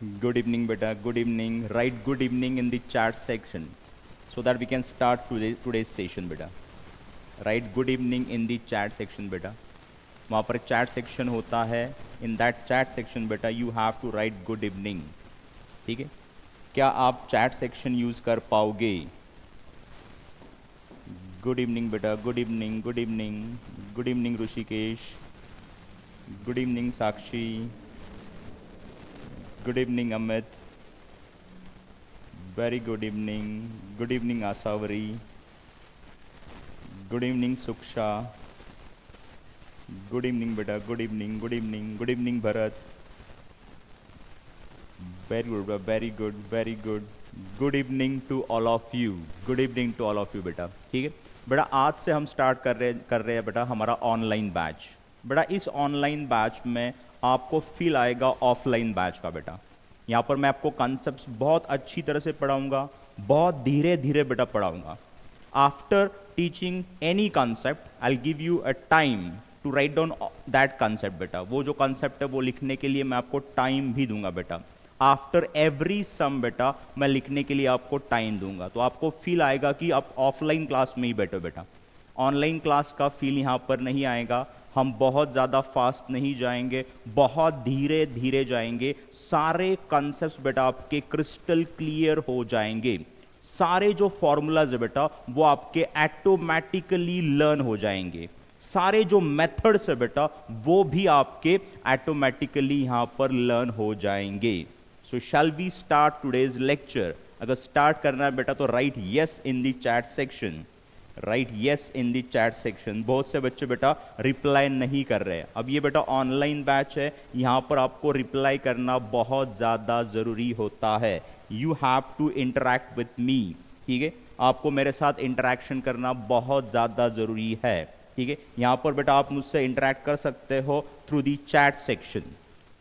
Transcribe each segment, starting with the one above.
Good evening, beta. Good evening. Write good evening in the chat section so that we can start today's session, beta. Write good evening in the chat section, beta. वहाँ पर chat section होता है. In that chat section बेटा you have to write good evening. ठीक है, क्या आप chat section use कर पाओगे? गुड इवनिंग बेटा. Good evening. Good evening. Good evening Rishikesh. Good evening Sakshi. Good evening Amit. Very good evening. Good evening Asavari. Good evening Suksha. Good evening बेटा. Good evening. Good evening. Good evening Bharat. Very good. Very good. Very good. Good evening to all of you. Good evening to all of you बेटा. ठीक है बेटा, आज से हम start कर रहे हैं बेटा हमारा ऑनलाइन बैच. बेटा इस ऑनलाइन बैच में आपको फील आएगा ऑफलाइन बैच का. बेटा यहाँ पर मैं आपको कॉन्सेप्ट्स बहुत अच्छी तरह से पढ़ाऊंगा, बहुत धीरे धीरे बेटा पढ़ाऊंगा. After teaching any concept I will give a time to write down that concept. बेटा वो जो कॉन्सेप्ट है वो लिखने के लिए मैं आपको टाइम भी दूंगा. बेटा आफ्टर एवरी सम बेटा मैं लिखने के लिए आपको टाइम दूंगा, तो आपको फील आएगा कि आप ऑफलाइन क्लास में ही बैठो. बेटा ऑनलाइन क्लास का फील यहाँ पर नहीं आएगा. हम बहुत ज़्यादा फास्ट नहीं जाएंगे, बहुत धीरे धीरे जाएंगे. सारे कॉन्सेप्ट्स बेटा आपके क्रिस्टल क्लियर हो जाएंगे. सारे जो फॉर्मूलाज है बेटा वो आपके ऑटोमेटिकली लर्न हो जाएंगे. सारे जो मेथड्स है बेटा वो भी आपके ऑटोमेटिकली यहां पर लर्न हो जाएंगे. So shall we start today's lecture? अगर स्टार्ट करना है बेटा तो write yes in the chat section. Write yes in the chat section. बहुत से बच्चे बेटा रिप्लाई नहीं कर रहे. अब ये बेटा ऑनलाइन बैच है, यहां पर आपको रिप्लाई करना बहुत ज़्यादा ज़रूरी होता है. You have to interact with me. ठीक है, आपको मेरे साथ इंटरैक्शन करना बहुत ज़्यादा ज़रूरी है. ठीक है, यहाँ पर बेटा आप मुझसे इंटरैक्ट कर सकते हो थ्रू दी चैट सेक्शन.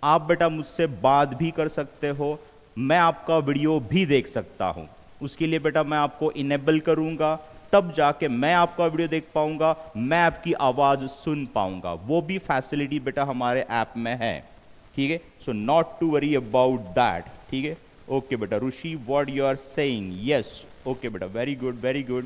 आप बेटा मुझसे बात भी कर सकते हो. मैं आपका वीडियो भी देख सकता हूँ. उसके लिए बेटा मैं आपको इनेबल करूँगा, तब जाके मैं आपका वीडियो देख पाऊँगा, मैं आपकी आवाज़ सुन पाऊँगा. वो भी फैसिलिटी बेटा हमारे ऐप में है. ठीक है, so not to worry about that. ठीक है, ओके बेटा. Rishi what you are saying? Yes, okay बेटा. Very good. Very good.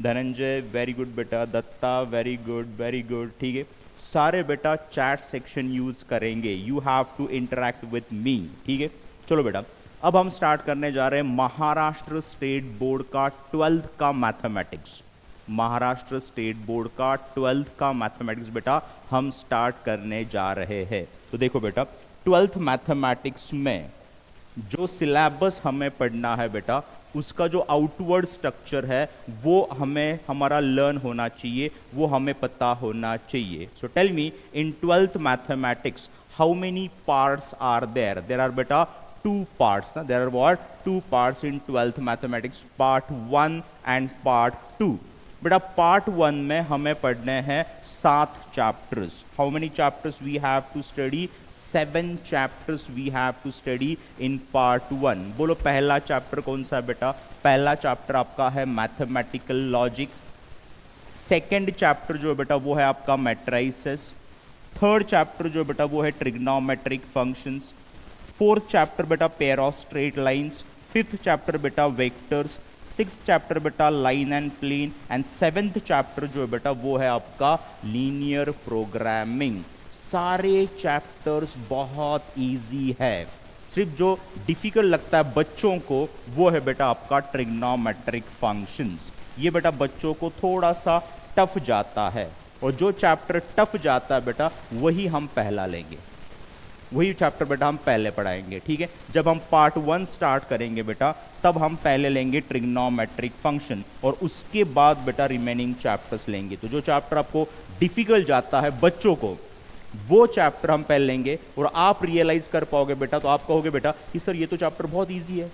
Dhananjay very good बेटा. Datta very good. Very good. ठीक है, सारे बेटा चैट सेक्शन यूज करेंगे. You have to interact with me. ठीक है, चलो बेटा अब हम स्टार्ट करने जा रहे हैं महाराष्ट्र स्टेट बोर्ड का 12th का मैथमेटिक्स. महाराष्ट्र स्टेट बोर्ड का 12th का मैथमेटिक्स बेटा हम स्टार्ट करने जा रहे हैं. तो देखो बेटा 12th मैथमेटिक्स में जो सिलेबस हमें पढ़ना है बेटा उसका जो आउटवर्ड स्ट्रक्चर है वो हमें हमारा लर्न होना चाहिए, वो हमें पता होना चाहिए. So tell me in 12th mathematics how many parts are there? There are बेटा 2 parts. ना there are what 2 parts in 12th mathematics, part 1 and part 2. बेटा पार्ट 1 में हमें पढ़ने हैं 7 chapters. How many chapters we have to study? 7 chapters we have to study in part 1. बोलो पहला chapter कौन सा है बेटा? पहला चैप्टर आपका है मैथमेटिकल लॉजिक. सेकंड चैप्टर जो है बेटा वो है आपका मैट्रिसेस. थर्ड चैप्टर जो है बेटा वो है ट्रिग्नोमेट्रिक फंक्शंस. फोर्थ चैप्टर बेटा pair of straight lines. Fifth chapter बेटा वेक्टर्स. सिक्स्थ चैप्टर बेटा line and plane. And seventh chapter जो है बेटा वो है आपका लीनियर प्रोग्रामिंग. सारे चैप्टर्स बहुत इजी है. सिर्फ जो डिफिकल्ट लगता है बच्चों को वो है बेटा आपका ट्रिग्नोमेट्रिक फंक्शंस. ये बेटा बच्चों को थोड़ा सा टफ जाता है, और जो चैप्टर टफ जाता है बेटा वही हम पहला लेंगे, वही चैप्टर बेटा हम पहले पढ़ाएंगे. ठीक है, जब हम पार्ट 1 स्टार्ट करेंगे बेटा तब हम पहले लेंगे ट्रिग्नोमेट्रिक फंक्शन और उसके बाद बेटा रिमेनिंग चैप्टर्स लेंगे. तो जो चैप्टर आपको डिफिकल्ट जाता है बच्चों को वो चैप्टर हम पहले लेंगे और आप रियलाइज कर पाओगे बेटा, तो आप कहोगे बेटा कि सर ये तो चैप्टर बहुत इजी है,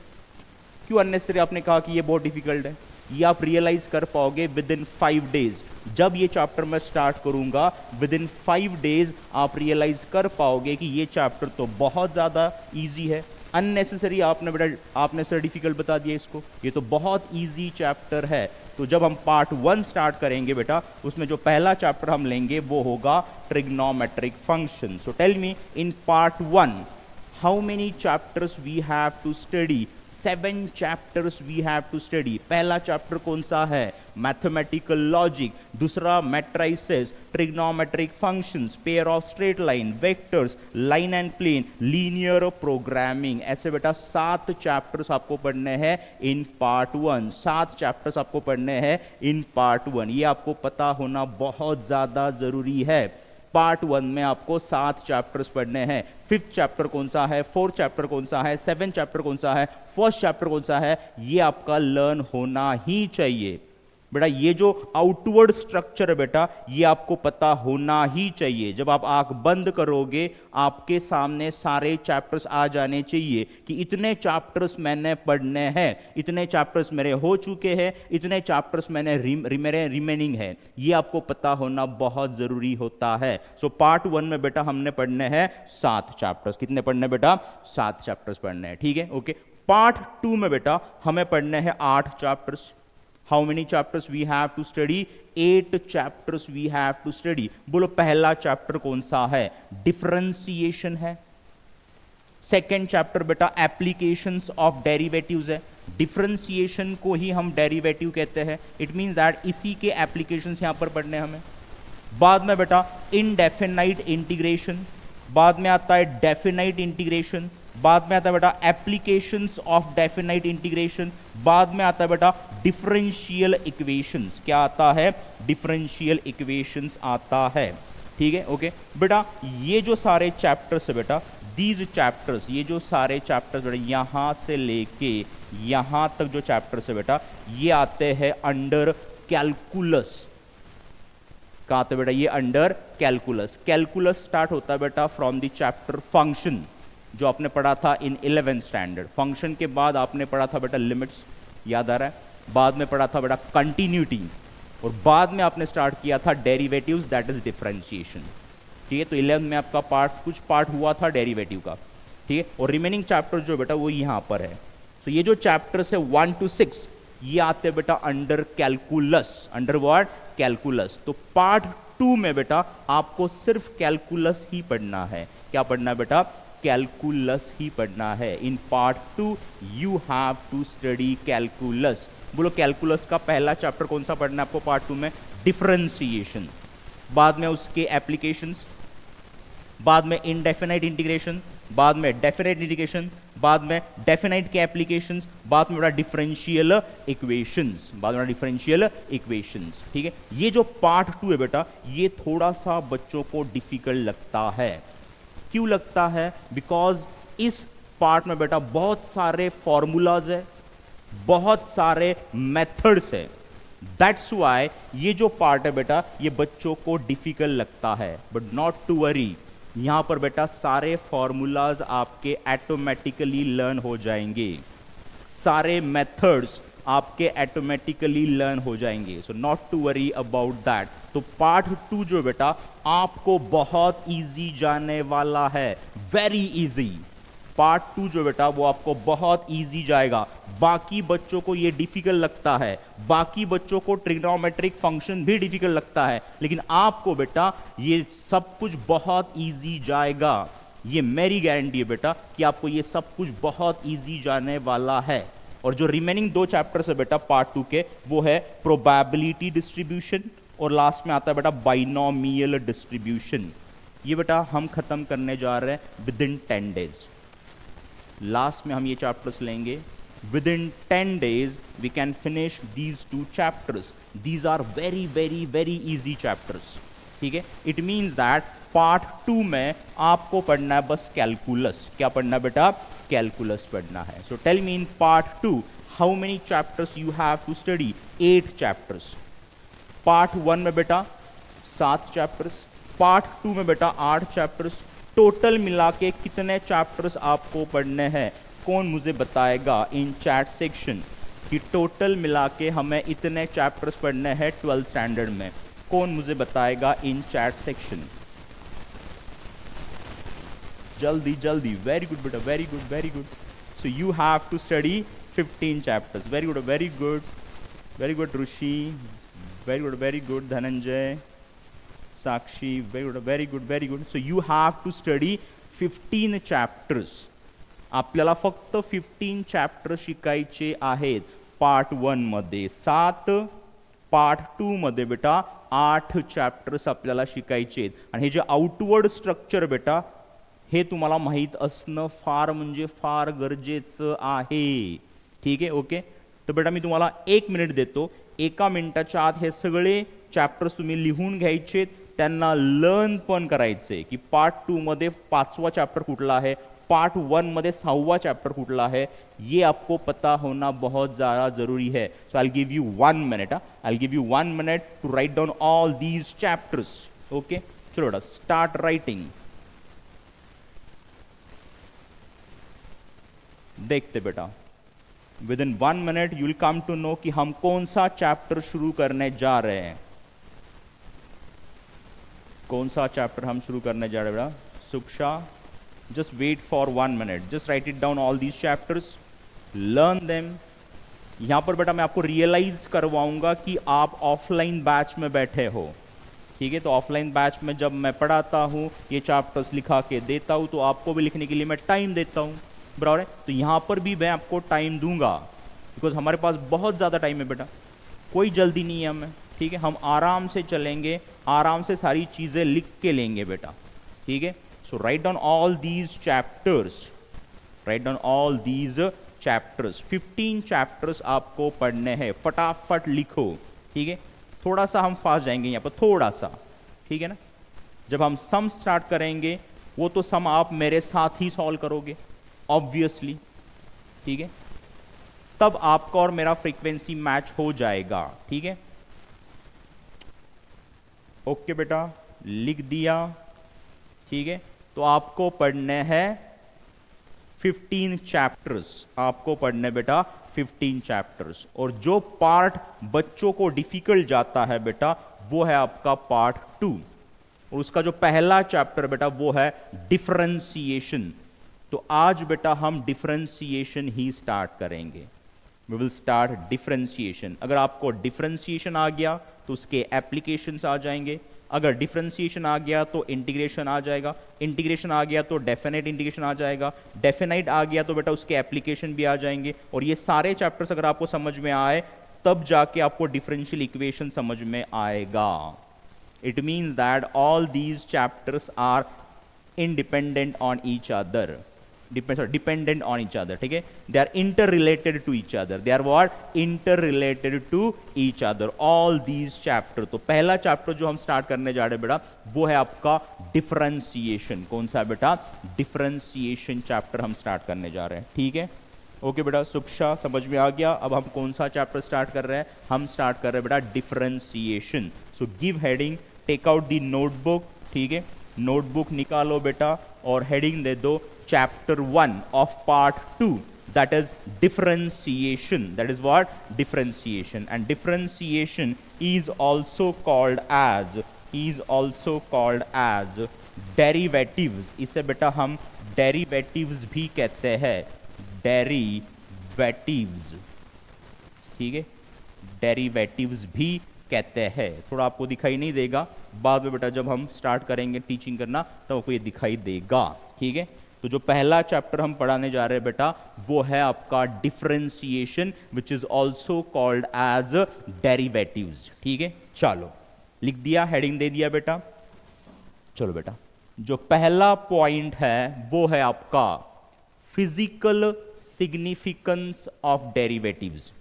क्यों अननेसेसरी आपने कहा कि ये बहुत डिफिकल्ट है. ये आप रियलाइज कर पाओगे विद इन 5 days. जब ये चैप्टर मैं स्टार्ट करूंगा विद इन 5 days आप रियलाइज कर पाओगे कि ये चैप्टर तो बहुत ज़्यादा इजी है. अननेसेसरी आपने बेटा आपने सर डिफिकल्ट बता दिया इसको, ये तो बहुत इजी चैप्टर है. तो जब हम पार्ट 1 स्टार्ट करेंगे बेटा उसमें जो पहला चैप्टर हम लेंगे वो होगा trigonometric function. So tell me in part 1 how many chapters we have to study, 7 chapters we have to study. पहला चैप्टर कौन सा है? Mathematical logic. दूसरा matrices, trigonometric functions, pair of straight line, vectors, line and plane, linear programming. ऐसे बेटा 7 chapters आपको पढ़ने हैं इन पार्ट 1। 7 चैप्टर्स आपको पढ़ने हैं इन पार्ट 1। ये आपको पता होना बहुत ज्यादा जरूरी है। पार्ट 1 में आपको 7 चैप्टर्स पढ़ने हैं। 5th चैप्टर कौन सा है, 4th चैप्टर कौन सा है, 7th चैप्टर कौन सा है, 1st चैप्टर कौन सा है, ये आपका लर्न होना ही चाहिए बेटा। ये जो आउटवर्ड स्ट्रक्चर है बेटा, ये आपको पता होना ही चाहिए। जब आप आंख बंद करोगे आपके सामने सारे चैप्टर्स आ जाने चाहिए कि इतने चैप्टर्स मैंने पढ़ने हैं, इतने चैप्टर्स मेरे हो चुके हैं, इतने चैप्टर्स मेरे रिमेनिंग है। ये आपको पता होना बहुत जरूरी होता है। सो पार्ट 1 में बेटा हमने पढ़ने हैं 7 चैप्टर्स। कितने पढ़ने बेटा? 7 चैप्टर्स पढ़ने हैं, ठीक है, ओके। पार्ट 2 में बेटा हमें पढ़ने हैं 8 chapters. How many chapters we have to study? 8 chapters we have to study. बोलो पहला चैप्टर कौन सा है? डिफरेंशिएशन है। सेकेंड चैप्टर बेटा एप्लीकेशंस ऑफ डेरिवेटिव्स है। डिफरेंशिएशन को ही हम डेरिवेटिव कहते हैं। इट मींस दैट इसी के एप्लीकेशंस यहां पर पढ़ने हमें। बाद में बेटा इनडेफिनाइट इंटीग्रेशन, बाद में आता है डेफिनाइट इंटीग्रेशन, बाद में आता है बेटा एप्लीकेशंस ऑफ डेफिनाइट इंटीग्रेशन, बाद में आता है बेटा डिफरेंशियल इक्वेशंस। क्या आता है? डिफरेंशियल इक्वेशंस आता है, ठीक है, ओके बेटा। ये जो सारे चैप्टर्स है बेटा, दीज चैप्टर्स, ये जो सारे चैप्टर्स बेटा यहां से लेके यहां तक जो चैप्टर्स है बेटा, ये आते हैं अंडर कैलकुलस। कहां आते बेटा? ये अंडर कैलकुलस। कैलकुलस स्टार्ट होता है बेटा फ्रॉम द चैप्टर फंक्शन, जो आपने पढ़ा था इन 11th स्टैंडर्ड। फंक्शन के बाद आपने पढ़ा था बेटा लिमिट्स, याद आ रहा है? बाद में पढ़ा था बेटा कंटिन्यूटी, और बाद में आपने स्टार्ट किया था डेरिवेटिव्स, दैट इज डिफरेंशिएशन, ठीक है। तो 11th में आपका कुछ पार्ट हुआ था डेरिवेटिव का, ठीक है। और रिमेनिंग चैप्टर जो बेटा वो यहां पर है। तो ये जो चैप्टर्स है 1 to 6 ये आते हैं बेटा under calculus. Under what? Calculus. तो पार्ट 2 में बेटा आपको सिर्फ कैलकुलस ही पढ़ना है। क्या पढ़ना है बेटा? कैलकुलस ही पढ़ना है। In part 2 you have to study calculus. बोलो कैलकुलस का पहला चैप्टर कौन सा पढ़ना है आपको पार्ट 2 में? डिफरेंशिएशन, बाद में उसके एप्लीकेशंस, बाद में इनडेफिनाइट इंटीग्रेशन, बाद में डेफिनाइट इंटीग्रेशन, बाद में डेफिनाइट के एप्लीकेशंस, बाद में बड़ा डिफरेंशियल इक्वेशंस, बाद में डिफरेंशियल इक्वेशंस, ठीक है। ये जो पार्ट 2 है बेटा ये थोड़ा सा बच्चों को डिफिकल्ट लगता है। क्यों लगता है? बिकॉज इस पार्ट में बेटा बहुत सारे फॉर्मूलाज है, बहुत सारे मेथड्स है। दैट्स वाई ये जो पार्ट है बेटा ये बच्चों को डिफिकल्ट लगता है। बट नॉट टू वरी, यहां पर बेटा सारे फॉर्मूलाज आपके ऑटोमेटिकली लर्न हो जाएंगे, सारे मेथड्स आपके ऑटोमेटिकली लर्न हो जाएंगे। So not to worry about that. तो पार्ट 2 जो बेटा आपको बहुत इजी जाने वाला है, वेरी इजी। पार्ट 2 जो बेटा वो आपको बहुत इजी जाएगा। बाकी बच्चों को ये डिफिकल्ट लगता है, बाकी बच्चों को ट्रिग्नोमेट्रिक फंक्शन भी डिफिकल्ट लगता है, लेकिन आपको बेटा ये सब कुछ बहुत इजी जाएगा। ये मेरी गारंटी है बेटा कि आपको ये सब कुछ बहुत इजी जाने वाला है। और जो रिमेनिंग 2 चैप्टर्स है बेटा पार्ट 2 के वो है प्रोबेबिलिटी डिस्ट्रीब्यूशन, और लास्ट में आता है बेटा बाइनोमियल डिस्ट्रीब्यूशन। ये बेटा हम खत्म करने जा रहे हैं विद इन 10 डेज। लास्ट में हम ये चैप्टर्स लेंगे। Within 10 days we can finish these 2 chapters. These are very very very easy chapters, ठीक है। इट मीन्स दैट पार्ट 2 में आपको पढ़ना है बस कैलकुलस। क्या पढ़ना है बेटा? कैलकुलस पढ़ना है। So tell me in part 2 how many chapters you have to study? 8 chapters. Part 1 में बेटा 7 चैप्टर्स, पार्ट 2 में बेटा 8 चैप्टर्स। टोटल मिला के कितने चैप्टर्स आपको पढ़ने हैं? कौन मुझे बताएगा इन चैट सेक्शन कि टोटल मिला के हमें इतने चैप्टर्स पढ़ने हैं 12th स्टैंडर्ड में? कौन मुझे बताएगा इन चैट सेक्शन? जल्दी जल्दी। वेरी गुड बेटा, very good very good. So you have to study 15 chapters. Very good very good very good. Rishi very good Dhananjay, Sakshi, very good very good very good. So you have to study 15 chapters, आपल्याला फक्त 15 chapter शिकायचे आहेत part 1 मध्ये, 7 part 2 मध्ये बेटा 8 chapters आपल्याला शिकायचे आहेत. आणि हे जे आउटवर्ड स्ट्रक्चर बेटा हे तुम्हाला माहीत असणं फार म्हणजे फार गरजेचं आहे. ठीक आहे, ओके. तर बेटा मी तुम्हाला 1 मिनिट देतो, 1 मिनिटाच्या आत हे सगळे चॅप्टर्स तुम्ही लिहून घ्यायचे, त्यांना लर्न पण करायचे की पार्ट 2 मध्ये 5वां चैप्टर कुठला है, पार्ट 1 मध्ये 6वां चैप्टर कुठला है, ये आपको पता होना बहुत ज़्यादा ज़रूरी है. So I will give you 1 minute, I will give you 1 minute to write down all these chapters. Okay, चलो बेटा स्टार्ट राइटिंग. देखते बेटा, within 1 minute you will come to know कि हम कौन सा चैप्टर शुरू करने जा रहे हैं. कौन सा चैप्टर हम शुरू करने जा रहे हैं बेटा? Suksha, just wait for 1 minute, just write it down all these chapters, learn them. यहां पर बेटा मैं आपको रियलाइज करवाऊंगा कि आप ऑफलाइन बैच में बैठे हो. ठीक है, तो ऑफलाइन बैच में जब मैं पढ़ाता हूं, ये चैप्टर्स लिखा के देता हूं, तो आपको भी लिखने के लिए मैं टाइम देता हूं, बराबर है. तो यहां पर भी मैं आपको टाइम दूंगा, बिकॉज हमारे पास बहुत ज़्यादा टाइम है बेटा, कोई जल्दी नहीं है हमें. ठीक है, हम आराम से चलेंगे, आराम से सारी चीज़ें लिख के लेंगे बेटा. ठीक है, so write down all these chapters, write down all these chapters. 15 chapters आपको पढ़ने हैं, फटाफट लिखो. ठीक है, थोड़ा सा हम फास्ट जाएंगे यहाँ पर, थोड़ा सा. ठीक है ना, जब हम सम स्टार्ट करेंगे वो तो सम आप मेरे साथ ही सॉल्व करोगे ऑब्वियसली. ठीक है, तब आपका और मेरा फ्रीक्वेंसी मैच हो जाएगा. ठीक है, ओके बेटा, लिख दिया. ठीक है, तो आपको पढ़ने हैं 15 चैप्टर्स, आपको पढ़ने बेटा 15 चैप्टर्स. और जो पार्ट बच्चों को डिफिकल्ट जाता है बेटा वो है आपका पार्ट 2, और उसका जो पहला चैप्टर बेटा वो है डिफरेंशिएशन. तो आज बेटा हम डिफरेंशिएशन ही स्टार्ट करेंगे. We will start differentiation. अगर आपको डिफरेंशिएशन आ गया तो उसके एप्लीकेशंस आ जाएंगे. अगर डिफरेंशिएशन आ गया तो इंटीग्रेशन आ जाएगा. इंटीग्रेशन आ गया तो डेफिनेट इंटीग्रेशन आ जाएगा. डेफिनेट आ गया तो बेटा उसके एप्लीकेशन भी आ जाएंगे. और ये सारे चैप्टर्स अगर आपको समझ में आए तब जाके आपको डिफरेंशियल इक्वेशन समझ में आएगा. It means that all these chapters are independent on each other, dependent on each other. ठीक है, they are interrelated to each other. They are what? Interrelated to each other. All these chapter. तो पहला chapter जो हम start करने जा रहे हैं बेटा वो है आपका डिफरेंशिएशन. कौन सा है बेटा? डिफरेंशिएशन चैप्टर हम स्टार्ट करने जा रहे हैं. ठीक है, ओके बेटा, सुक्षा समझ में आ गया. अब हम कौन सा चैप्टर स्टार्ट कर रहे हैं? हम स्टार्ट कर रहे हैं बेटा differentiation. So give heading, take out the notebook. ठीक है, नोटबुक निकालो बेटा और हेडिंग दे दो chapter 1 of part 2, that is differentiation. That is what? Differentiation. And differentiation is also called as derivatives. इसे बेटा हम derivatives भी कहते हैं, derivatives. ठीक है, derivatives भी कहते हैं. थोड़ा आपको दिखाई नहीं देगा, बाद में बेटा जब हम स्टार्ट करेंगे टीचिंग करना तो आपको ये दिखाई देगा. ठीक है, तो जो पहला चैप्टर हम पढ़ाने जा रहे हैं बेटा वो है आपका differentiation, which is also called as derivatives. ठीक है, चलो लिख दिया, हेडिंग दे दिया बेटा. चलो बेटा, जो पहला पॉइंट है वो है आपका फिजिकल सिग्निफिकन्स ऑफ डेरिवेटिव्स.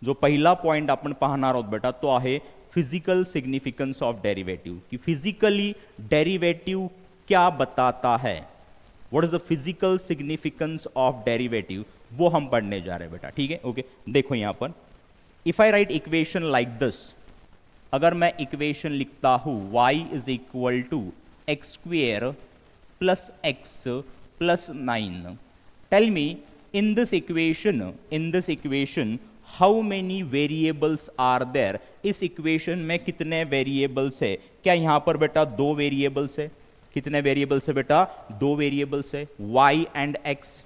जो पहिला पॉइंट आपण पाहणार आहोत बेटा तो आहे फिजिकल सिग्निफिकन्स ऑफ डेरिवेटिव. कि फिजिकली डेरिवेटिव क्या बताता है, what is the physical significance of derivative, वो हम पढ़ने जा रहे हैं बेटा. ठीक है, ओके. देखो यहां पर if I write equation like this, अगर मैं इक्वेशन लिखता हूं y is equal to x square plus x plus 9, tell me in this equation how many variables are there. इस इक्वेशन में कितने वेरिएबल्स है? क्या यहां पर बेटा 2 वेरिएबल्स है? कितने वेरिएबल्स है बेटा? 2 वेरिएबल्स है, y and x.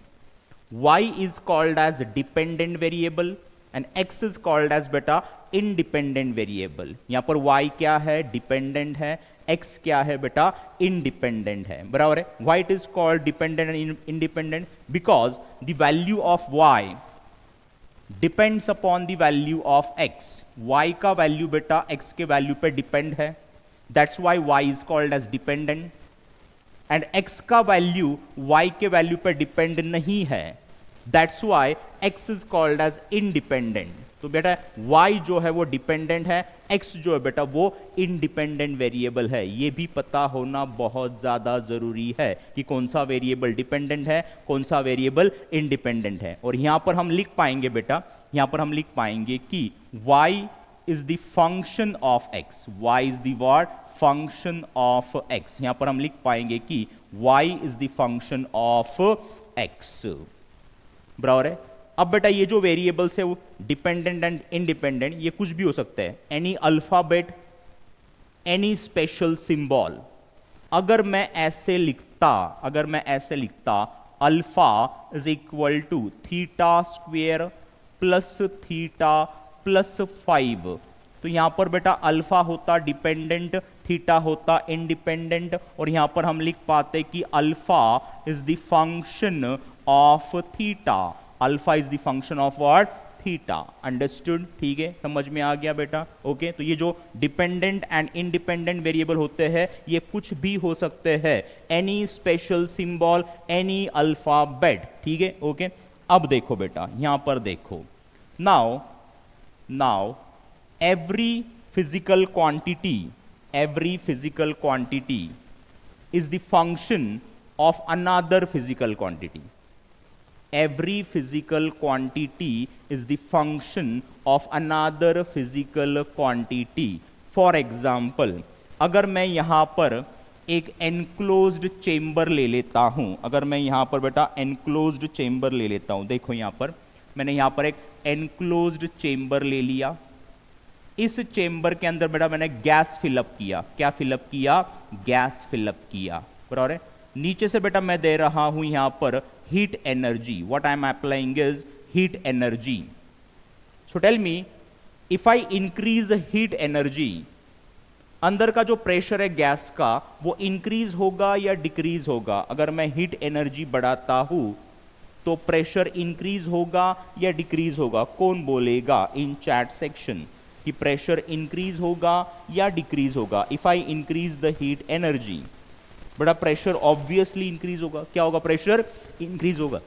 y is called as dependent variable and x is called as बेटा इंडिपेंडेंट वेरिएबल. यहां पर y क्या है? डिपेंडेंट है. x क्या है बेटा, इंडिपेंडेंट है, बराबर है। Why it is called dependent and independent, because the value of y depends upon the value of x। y का वैल्यू बेटा x के वैल्यू पे डिपेंड है, that's why y is called as dependent. And x का value y के value पे depend नहीं है, that's why x is called as independent. तो बेटा y जो है वो डिपेंडेंट है, x जो है बेटा वो इंडिपेंडेंट वेरिएबल है। ये भी पता होना बहुत ज्यादा जरूरी है कि कौन सा वेरिएबल डिपेंडेंट है, कौन सा वेरिएबल इंडिपेंडेंट है। और यहां पर हम लिख पाएंगे बेटा, यहां पर हम लिख पाएंगे कि y is the function of x, y is the what, function of x। यहां पर हम लिख पाएंगे कि y is the function of x, बराबर है। अब बेटा ये जो वेरिएबल्स है वो डिपेंडेंट एंड इंडिपेंडेंट, ये कुछ भी हो सकता है, any alphabet, any special symbol. अगर मैं ऐसे लिखता alpha is equal to theta square plus theta plus 5, तो यहां पर बेटा अल्फा होता डिपेंडेंट, थीटा होता इंडिपेंडेंट, और यहां पर हम लिख पाते कि alpha is the function of theta, alpha is the function of what, theta. Understood, ठीक है, समझ में आ गया बेटा, ओके। तो ये जो डिपेंडेंट एंड इंडिपेंडेंट वेरिएबल होते हैं ये कुछ भी हो सकते हैं, any special symbol, any alphabet, ठीक है, ओके। अब देखो बेटा यहां पर देखो, now every physical quantity is the function of another physical quantity. Every physical quantity is the function of another physical quantity. For example, अगर मैं यहां पर एक enclosed chamber ले लेता हूं, अगर मैं यहां पर बेटा enclosed chamber ले लेता हूं, देखो यहां पर मैंने यहां पर एक enclosed chamber ले लिया, इस चेंबर के अंदर बेटा मैंने गैस फिलअप किया, क्या फिलअप किया, गैस फिलअप किया, बराबर है। नीचे से बेटा मैं दे रहा हूं यहां पर heat energy, what I am applying is heat energy. So tell me, if I increase heat energy, अंदर का जो प्रेशर है गैस का वो इंक्रीज होगा या डिक्रीज होगा? अगर मैं हीट एनर्जी बढ़ाता हूं तो प्रेशर इंक्रीज होगा या डिक्रीज होगा? कौन बोलेगा इन चैट सेक्शन कि प्रेशर इंक्रीज होगा या डिक्रीज होगा if I increase the heat energy? बड़ा प्रेशर ऑब्वियसली इंक्रीज होगा। क्या होगा? प्रेशर इंक्रीज होगा।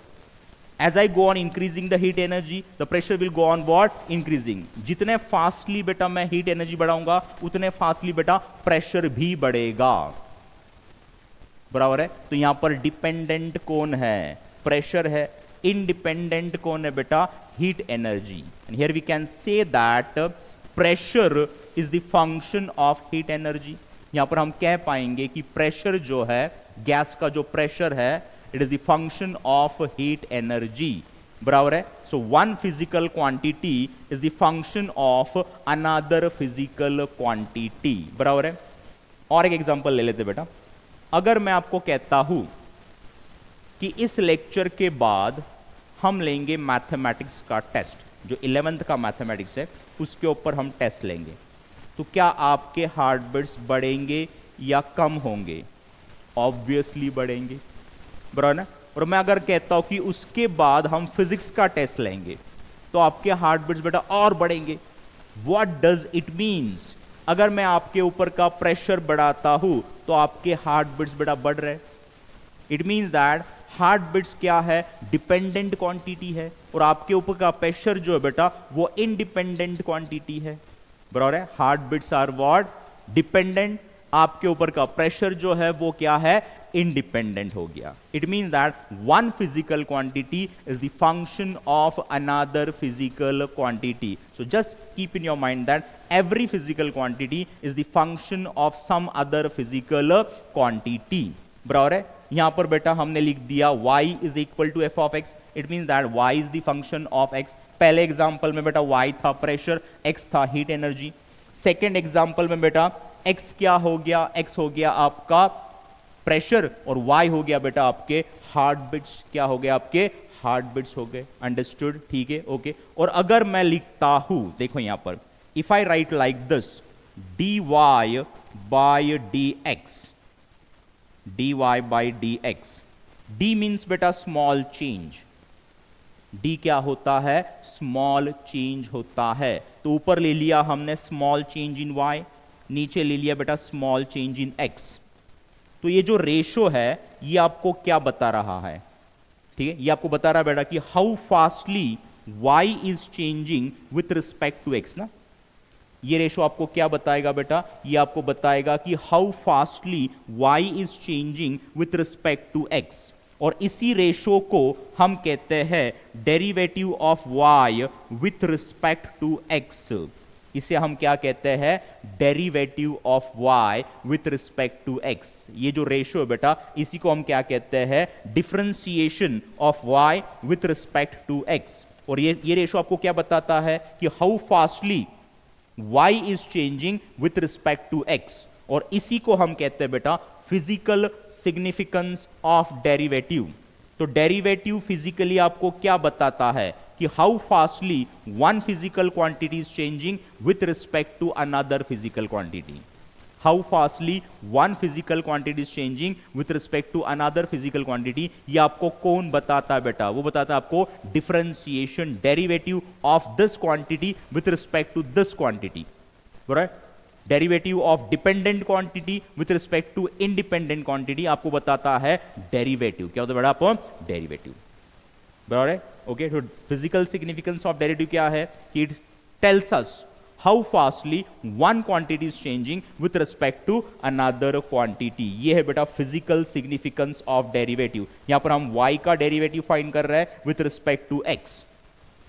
As I go on increasing the heat energy the pressure will go on what, increasing. जितने फास्टली बेटा मैं हीट एनर्जी बढ़ाऊंगा उतने फास्टली बेटा प्रेशर भी बढ़ेगा, बराबर है। तो यहां पर डिपेंडेंट कौन है? प्रेशर है। इंडिपेंडेंट कौन है बेटा? Heat energy. And here we can say that pressure is the function of heat energy. यहां पर हम कह पाएंगे कि प्रेशर जो है, गैस का जो प्रेशर है, it is the function of heat energy, बराबर है। So one physical quantity is the function of another physical quantity, बराबर है। और एक एग्जांपल ले लेते बेटा। अगर मैं आपको कहता हूं कि इस लेक्चर के बाद हम लेंगे मैथमेटिक्स का टेस्ट, जो 11th का मैथमेटिक्स है उसके ऊपर हम टेस्ट लेंगे, तो क्या आपके हार्ट बीट्स बढ़ेंगे या कम होंगे? ऑब्वियसली बढ़ेंगे, बराबर ना। और मैं अगर कहता हूं कि उसके बाद हम फिजिक्स का टेस्ट लेंगे तो आपके हार्ट बीट्स बेटा और बढ़ेंगे। What does it means? अगर मैं आपके ऊपर का प्रेशर बढ़ाता हूं तो आपके हार्ट बीट्स बेटा बढ़ रहे। It means that heart beats क्या है? डिपेंडेंट क्वांटिटी है, और आपके ऊपर का प्रेशर जो है बेटा वो इंडिपेंडेंट क्वांटिटी है, बराबर है। Heart beats are what? Dependent. आपके ऊपर का प्रेशर जो है वो क्या है? इंडिपेंडेंट हो गया। It means that one physical quantity is the function of another physical quantity. So just keep in your mind that every physical quantity is the function of some other physical quantity, बराबर है। यहां पर बेटा हमने लिख दिया y is equal to f of x, it means that y is the function of x। पहले example में बेटा y था प्रेशर, x था हीट एनर्जी। सेकेंड एग्जांपल में बेटा x क्या हो गया? x हो गया आपका प्रेशर, और y हो गया बेटा आपके हार्ट बीट्स। क्या हो गया? आपके हार्ट बीट्स हो गए। अंडरस्टूड, ठीक है, ओके। और अगर मैं लिखता हूं, देखो यहां पर, if I write like this, dy by D X, dy by D X. D means बेटा स्मॉल चेंज, डी क्या होता है, स्मॉल चेंज होता है। तो ऊपर ले लिया हमने स्मॉल चेंज इन y, नीचे ले लिया बेटा स्मॉल चेंज इन x। तो ये जो रेशो है ये आपको क्या बता रहा है, ठीक है, ये आपको बता रहा है बेटा कि how fastly y is changing with respect to x ना। ये रेशो आपको क्या बताएगा बेटा, ये आपको बताएगा कि how fastly y is changing with respect to x। और इसी रेशो को हम कहते हैं derivative of y with respect to x। इसे हम क्या कहते हैं, derivative of y with respect to x। ये जो रेशो है बेटा इसी को हम क्या कहते हैं, differentiation of y with respect to x। और ये रेशो आपको क्या बताता है कि how fastly y is changing with respect to x। और इसी को हम कहते हैं बेटा फिजिकल सिग्निफिकेंस ऑफ डेरिवेटिव। तो डेरिवेटिव फिजिकली आपको क्या बताता है कि how fastly one physical quantity is changing with respect to another physical quantity. How fastly one physical quantity is changing with respect to another physical quantity, ये आपको कौन बताता है बेटा, वो बताता है आपको differentiation, derivative of this quantity with respect to this quantity. Right, derivative of dependent quantity with respect to independent quantity आपको बताता है डेरिवेटिव। क्या होता है बेटा, आपको डेरिवेटिव, बराबर है। ओके, तो फिजिकल सिग्निफिकेंस ऑफ डेरिवेटिव क्या है कि it tells us how fastly one quantity is changing with respect to another quantity. ये है बेटा फिजिकल सिग्निफिकेंस ऑफ डेरिवेटिव। यहां पर हम y का डेरिवेटिव फाइंड कर रहे हैं विथ रिस्पेक्ट टू x,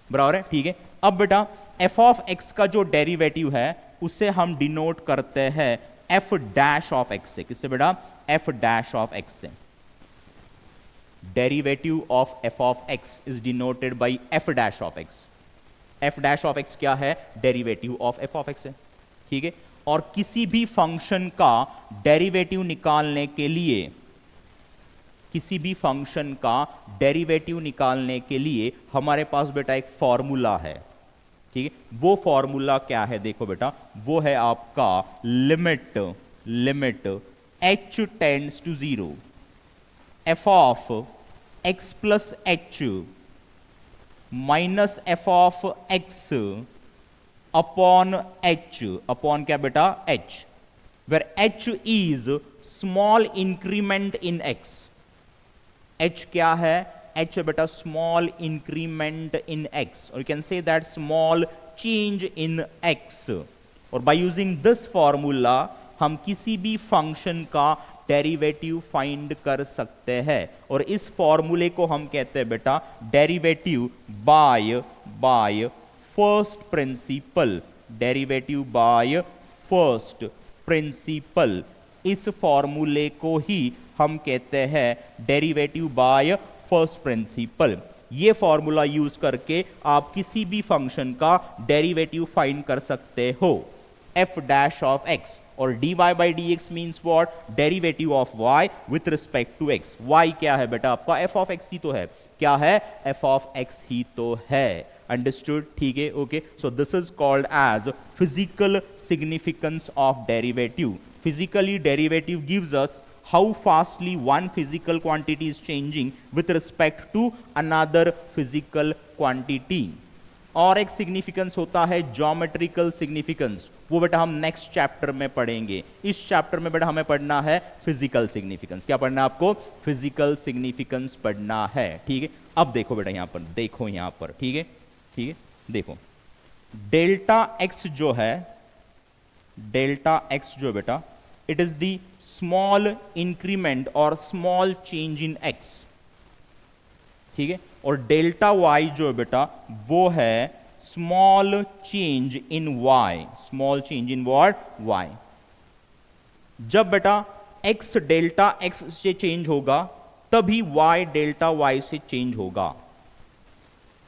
बराबर है, ठीक है। अब बेटा f ऑफ x का जो डेरिवेटिव है उसे हम डिनोट करते हैं f डैश ऑफ x से। किससे बेटा, f डैश ऑफ x से। Derivative of f of x is denoted by f dash of x। f dash of x क्या है, derivative of f of x है, ठीक है। और किसी भी फंक्शन का डेरिवेटिव निकालने के लिए, किसी भी फंक्शन का डेरिवेटिव निकालने के लिए हमारे पास बेटा एक फॉर्मूला है, ठीक है। वो फॉर्मूला क्या है, देखो बेटा, वो है आपका limit h tends to 0 f of x plus h minus f of x upon h, upon क्या बेटा, h, where h is small increment in x। h क्या है, h है बेटा स्मॉल इंक्रीमेंट इन x, और you can say that small change in x। और by using this formula हम किसी भी फंक्शन का डेरिवेटिव फाइंड कर सकते हैं। और इस फॉर्मूले को हम कहते हैं बेटा derivative by first principle, derivative by first principle. इस फॉर्मूले को ही हम कहते हैं डेरिवेटिव बाय फर्स्ट प्रिंसिपल। ये फॉर्मूला यूज करके आप किसी भी फंक्शन का डेरिवेटिव फाइंड कर सकते हो, f डैश ऑफ x। और dy by D X means what, derivative of y with respect to x। y क्या है बेटा, आपका f ऑफ x ही तो है। क्या है, f ऑफ x ही तो है। अंडरस्टूड, ठीक है, okay. So this is called as physical significance of derivative. Physically derivative gives us how fastly one physical quantity is changing with respect to another physical quantity। और एक significance होता है geometrical significance, वो बेटा हम next chapter में पढ़ेंगे। इस चैप्टर में बेटा हमें पढ़ना है फिजिकल सिग्निफिकेंस। क्या पढ़ना है आपको, फिजिकल सिग्निफिकेंस पढ़ना है, ठीक है। अब देखो बेटा यहां पर, देखो यहां पर, ठीक है, ठीक है, देखो डेल्टा एक्स जो है, डेल्टा एक्स जो बेटा it is the small increment और स्मॉल चेंज इन एक्स, ठीक है। और डेल्टा वाई जो है बेटा वो है small change in Y, small change in what, Y. जब बेटा एक्स डेल्टा एक्स से चेंज होगा तभी वाई डेल्टा वाई से चेंज होगा।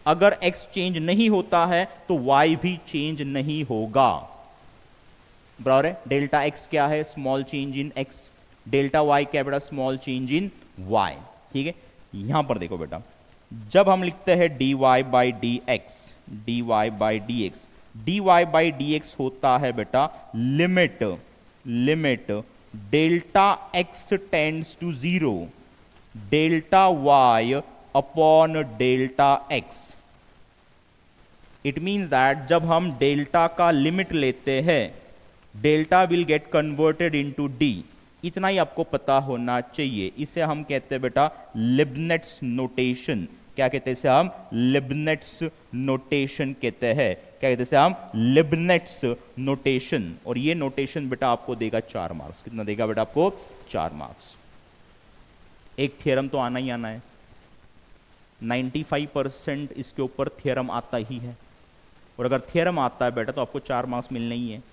अगर एक्स चेंज नहीं होता है तो वाई भी चेंज नहीं होगा, बराबर है। डेल्टा एक्स क्या है, small change in X. Delta Y क्या बेटा, स्मॉल चेंज इन वाई, ठीक है। यहां पर देखो बेटा, जब हम लिखते हैं dy by D X, dy by D X, dy by D X होता है बेटा limit limit delta x tends to 0 delta y upon delta x। It means that जब हम डेल्टा का लिमिट लेते हैं delta will get converted into D. इतना ही आपको पता होना चाहिए। इसे हम कहते हैं बेटा लिबनेट्स नोटेशन। क्या कहते हैं इसे हम? लिबनेट्स नोटेशन कहते हैं। क्या कहते हैं इसे हम? लिबनेट्स नोटेशन। और ये नोटेशन बेटा आपको देगा 4 मार्क्स। कितना देगा बेटा आपको? 4 मार्क्स। एक थ्योरम तो आना ही आना है। 95% इसके ऊपर थ्योरम आता ही है। और अगर थ्योरम आता है बेटा तो आपको 4 मार्क्स मिलने ही है।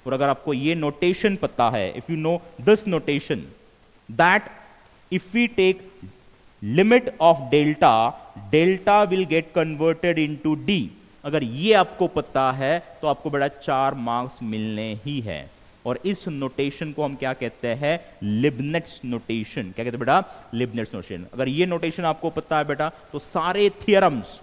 और अगर आपको ये नोटेशन पता है, if you know this notation that if we take limit of delta, delta will get converted into d, अगर ये आपको पता है तो आपको बेटा 4 मार्क्स मिलने ही है। और इस नोटेशन को हम क्या कहते हैं? लिबनेट्स नोटेशन। क्या कहते हैं बेटा? लिबनेट्स नोटेशन। अगर ये नोटेशन आपको पता है बेटा तो सारे थियरम्स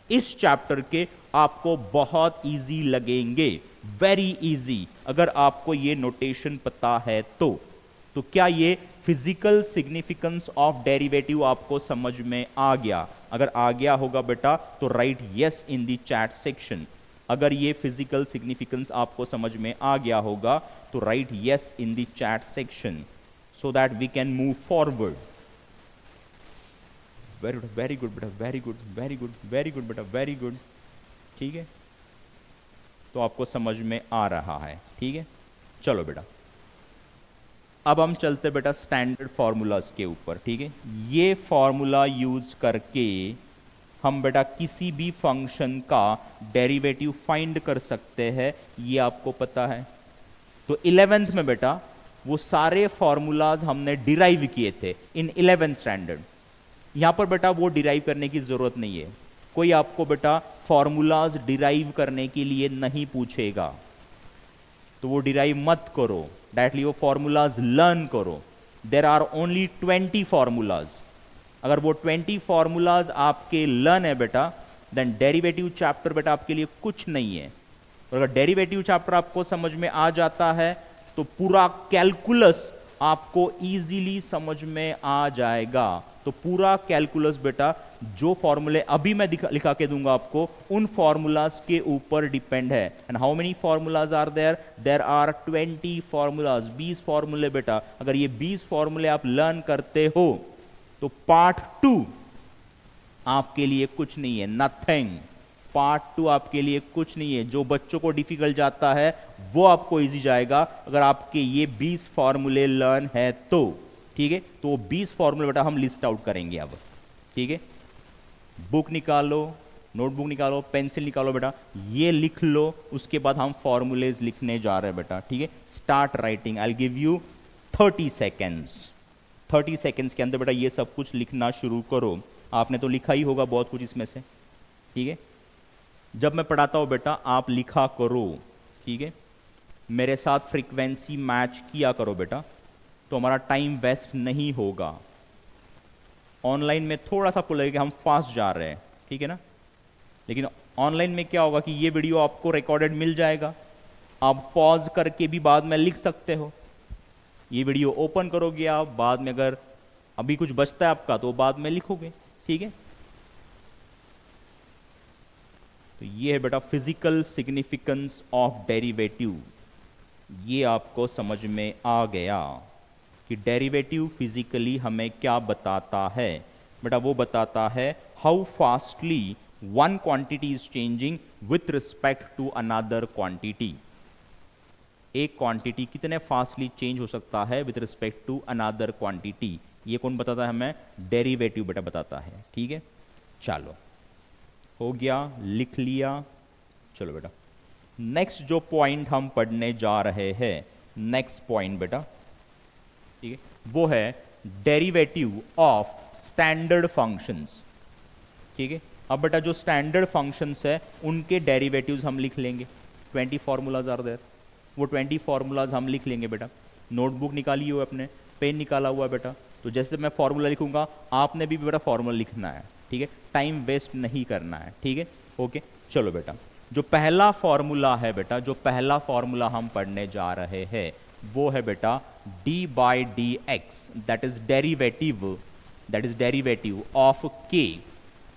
इस चैप्टर के आपको बहुत इजी लगेंगे, वेरी इजी, अगर आपको ये नोटेशन पता है तो क्या ये फिजिकल सिग्निफिकेंस ऑफ डेरिवेटिव आपको समझ में आ गया? अगर आ गया होगा बेटा तो write yes in the chat section. अगर ये फिजिकल सिग्निफिकेंस आपको समझ में आ गया होगा तो write yes in the chat section so that we can move forward. Very good बेटा, very good, very good, very good बेटा, वेरी गुड। ठीक है, तो आपको समझ में आ रहा है। ठीक है, चलो बेटा अब हम चलते बेटा स्टैंडर्ड फार्मूलाज के ऊपर। ठीक है, ये फार्मूला यूज करके हम बेटा किसी भी फंक्शन का डेरिवेटिव फाइंड कर सकते हैं, ये आपको पता है। तो 11th में बेटा वो सारे फार्मूलाज हमने डिराइव किए थे इन 11th स्टैंडर्ड। यहां पर बेटा वो डिराइव करने की जरूरत नहीं है। कोई आपको बेटा फॉर्मूलाज डिराइव करने के लिए नहीं पूछेगा, तो वो डिराइव मत करो, डायरेक्टली वो फॉर्मूलाज लर्न करो। There are only 20 formulas. अगर वो 20 फॉर्मूलाज आपके लर्न है बेटा, देन डेरिवेटिव चैप्टर बेटा आपके लिए कुछ नहीं है। और अगर डेरिवेटिव चैप्टर आपको समझ में आ जाता है तो पूरा कैलकुलस आपको इजीली समझ में आ जाएगा। तो पूरा कैलकुलस बेटा जो फॉर्मूले अभी मैं लिखा के दूंगा आपको, उन फॉर्मूलाज के ऊपर डिपेंड है। And how many formulas are there? There are 20 formulas, 20 फॉर्मूले बेटा। अगर ये 20 फॉर्मूले आप लर्न करते हो तो पार्ट 2 आपके लिए कुछ नहीं है, नथिंग। पार्ट 2 आपके लिए कुछ नहीं है। जो बच्चों को डिफिकल्ट जाता है वो आपको इजी जाएगा अगर आपके ये 20 फॉर्मूले लर्न है तो। ठीक है, तो 20 फॉर्मूले बेटा हम लिस्ट आउट करेंगे अब। ठीक है, बुक निकालो, नोटबुक निकालो, पेंसिल निकालो बेटा, ये लिख लो। उसके बाद हम फॉर्मूलेज लिखने जा रहे हैं बेटा। ठीक है, start writing. I will give you 30 seconds. 30 seconds के अंदर बेटा ये सब कुछ लिखना शुरू करो। आपने तो लिखा ही होगा बहुत कुछ इसमें से। ठीक है, जब मैं पढ़ाता हूं बेटा आप लिखा करो। ठीक है, मेरे साथ फ्रीक्वेंसी मैच किया करो बेटा, तो हमारा टाइम वेस्ट नहीं होगा। ऑनलाइन में थोड़ा सा आपको लगेगा हम फास्ट जा रहे हैं, ठीक है ना, लेकिन ऑनलाइन में क्या होगा कि ये वीडियो आपको रिकॉर्डेड मिल जाएगा। आप पॉज करके भी बाद में लिख सकते हो। ये वीडियो ओपन करोगे आप, बाद में अगर अभी कुछ बचता है आपका तो बाद में लिखोगे। ठीक है, तो ये है बेटा फिजिकल सिग्निफिकेंस ऑफ डेरिवेटिव। ये आपको समझ में आ गया कि डेरिवेटिव फिजिकली हमें क्या बताता है। बेटा वो बताता है how fastly one quantity is changing with respect to another quantity. एक क्वांटिटी कितने फास्टली चेंज हो सकता है with respect to another quantity, ये कौन बताता है हमें? डेरिवेटिव बेटा बताता है। ठीक है, चलो हो गया, लिख लिया। चलो बेटा नेक्स्ट जो पॉइंट हम पढ़ने जा रहे हैं, नेक्स्ट पॉइंट बेटा, ठीक है, वो है डेरिवेटिव ऑफ स्टैंडर्ड फंक्शंस। ठीक है, अब बेटा जो स्टैंडर्ड फंक्शंस है उनके डेरिवेटिव्स हम लिख लेंगे। 20 फॉर्मूलाज आर देयर, वो 20 फॉर्मूलाज हम लिख लेंगे बेटा। नोटबुक निकाली हुआ अपने, पेन निकाला हुआ बेटा, तो जैसे मैं फॉर्मूला लिखूंगा आपने भी बेटा फॉर्मूला लिखना है। ठीक है, टाइम वेस्ट नहीं करना है। ठीक है, ओके, चलो बेटा जो पहला फॉर्मूला है बेटा, जो पहला फॉर्मूला हम पढ़ने जा रहे हैं वो है बेटा D by D x, that is derivative of के।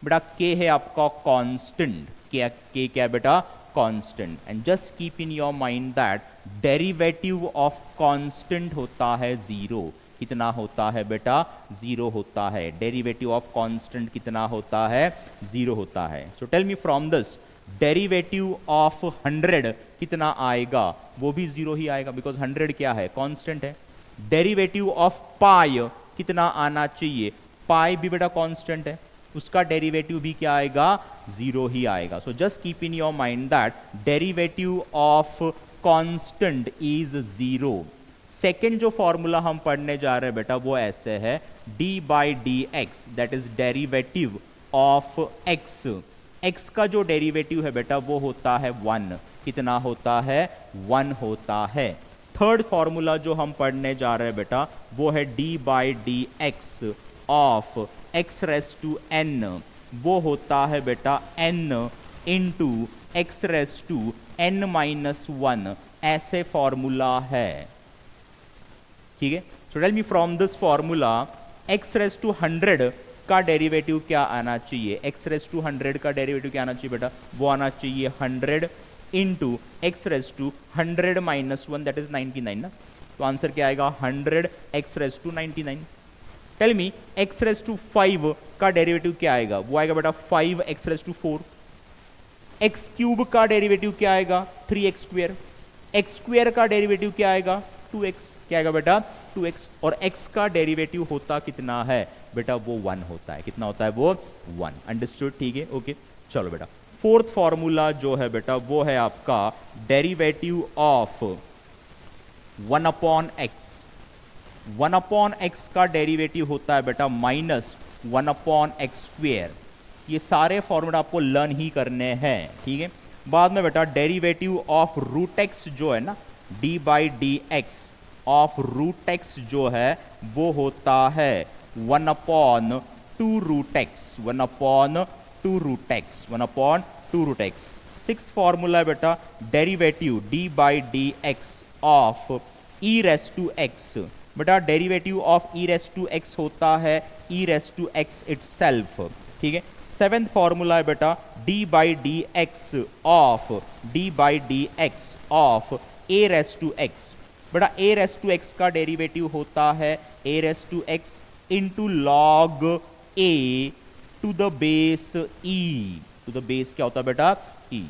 बेटा के है आपका कांस्टेंट, के क्या है बेटा constant, and just keep in your mind that derivative of constant होता है जीरो। कितना होता है बेटा जीरो होता है। डेरिवेटिव ऑफ कांस्टेंट कितना होता है जीरो होता है। So tell me from this derivative of 100 कितना आएगा, वो भी जीरो ही आएगा बिकॉज 100 क्या है कांस्टेंट है। डेरिवेटिव ऑफ पाई कितना आना चाहिए, पाई भी बेटा कांस्टेंट है, उसका डेरिवेटिव भी क्या आएगा जीरो ही आएगा। So just keep in your mind that derivative of constant is zero. Second जो फॉर्मूला हम पढ़ने जा रहे हैं बेटा वो ऐसे है d by D x, that is derivative of x. X का जो डेरिवेटिव है बेटा वो होता है 1, कितना होता है 1 होता है। थर्ड फॉर्मूला जो हम पढ़ने जा रहे हैं बेटा वो है d by D x of x raise to n, वो होता है बेटा n into x raise to n minus 1, ऐसे फॉर्मूला है। ठीक है, so tell me from this formula x raise to 100 का डेरिवेटिव क्या आना चाहिए, एक्स रेस टू 100 का डेरिवेटिव क्या आना चाहिए बेटा, वो आना चाहिए 100 into x raise to 100 minus 1, that is 99 ना। तो आंसर क्या आएगा 100 x raise to 99। Tell me x raise to 5 का डेरिवेटिव क्या आएगा, वो आएगा बेटा 5 x raise to 4। X cube का डेरिवेटिव क्या आएगा 3x स्क्वेयर। एक्स स्क्वेयर का डेरिवेटिव क्या आएगा 2x, क्या आएगा बेटा 2x, और x का डेरिवेटिव होता कितना है बेटा वो 1 होता है। कितना होता है वो 1। अंडरस्टूड, ठीक है, ओके। चलो बेटा फोर्थ फॉर्मूला जो है बेटा वो है आपका derivative of 1 upon x. 1 upon X का डेरिवेटिव होता है बेटा माइनस 1 अपॉन एक्स स्क्वेयर। ये सारे फॉर्मूला आपको लर्न ही करने हैं, ठीक है। बाद में बेटा डेरिवेटिव ऑफ रूट एक्स जो है ना, D by D x of root X जो है वो होता है 1 upon 2 root X, 1 upon 2 root X, 1 upon 2 root X. Sixth formula है बेटा derivative D by D x of E raise to X. बेटा derivative of E raise to X होता है E raise to X itself, ठीक है। Seventh formula है बेटा D by D x of a raise to X. बेटा A raise to X का derivative होता है ए raise to x into log A to the base E, to the base क्या होता है बेटा E.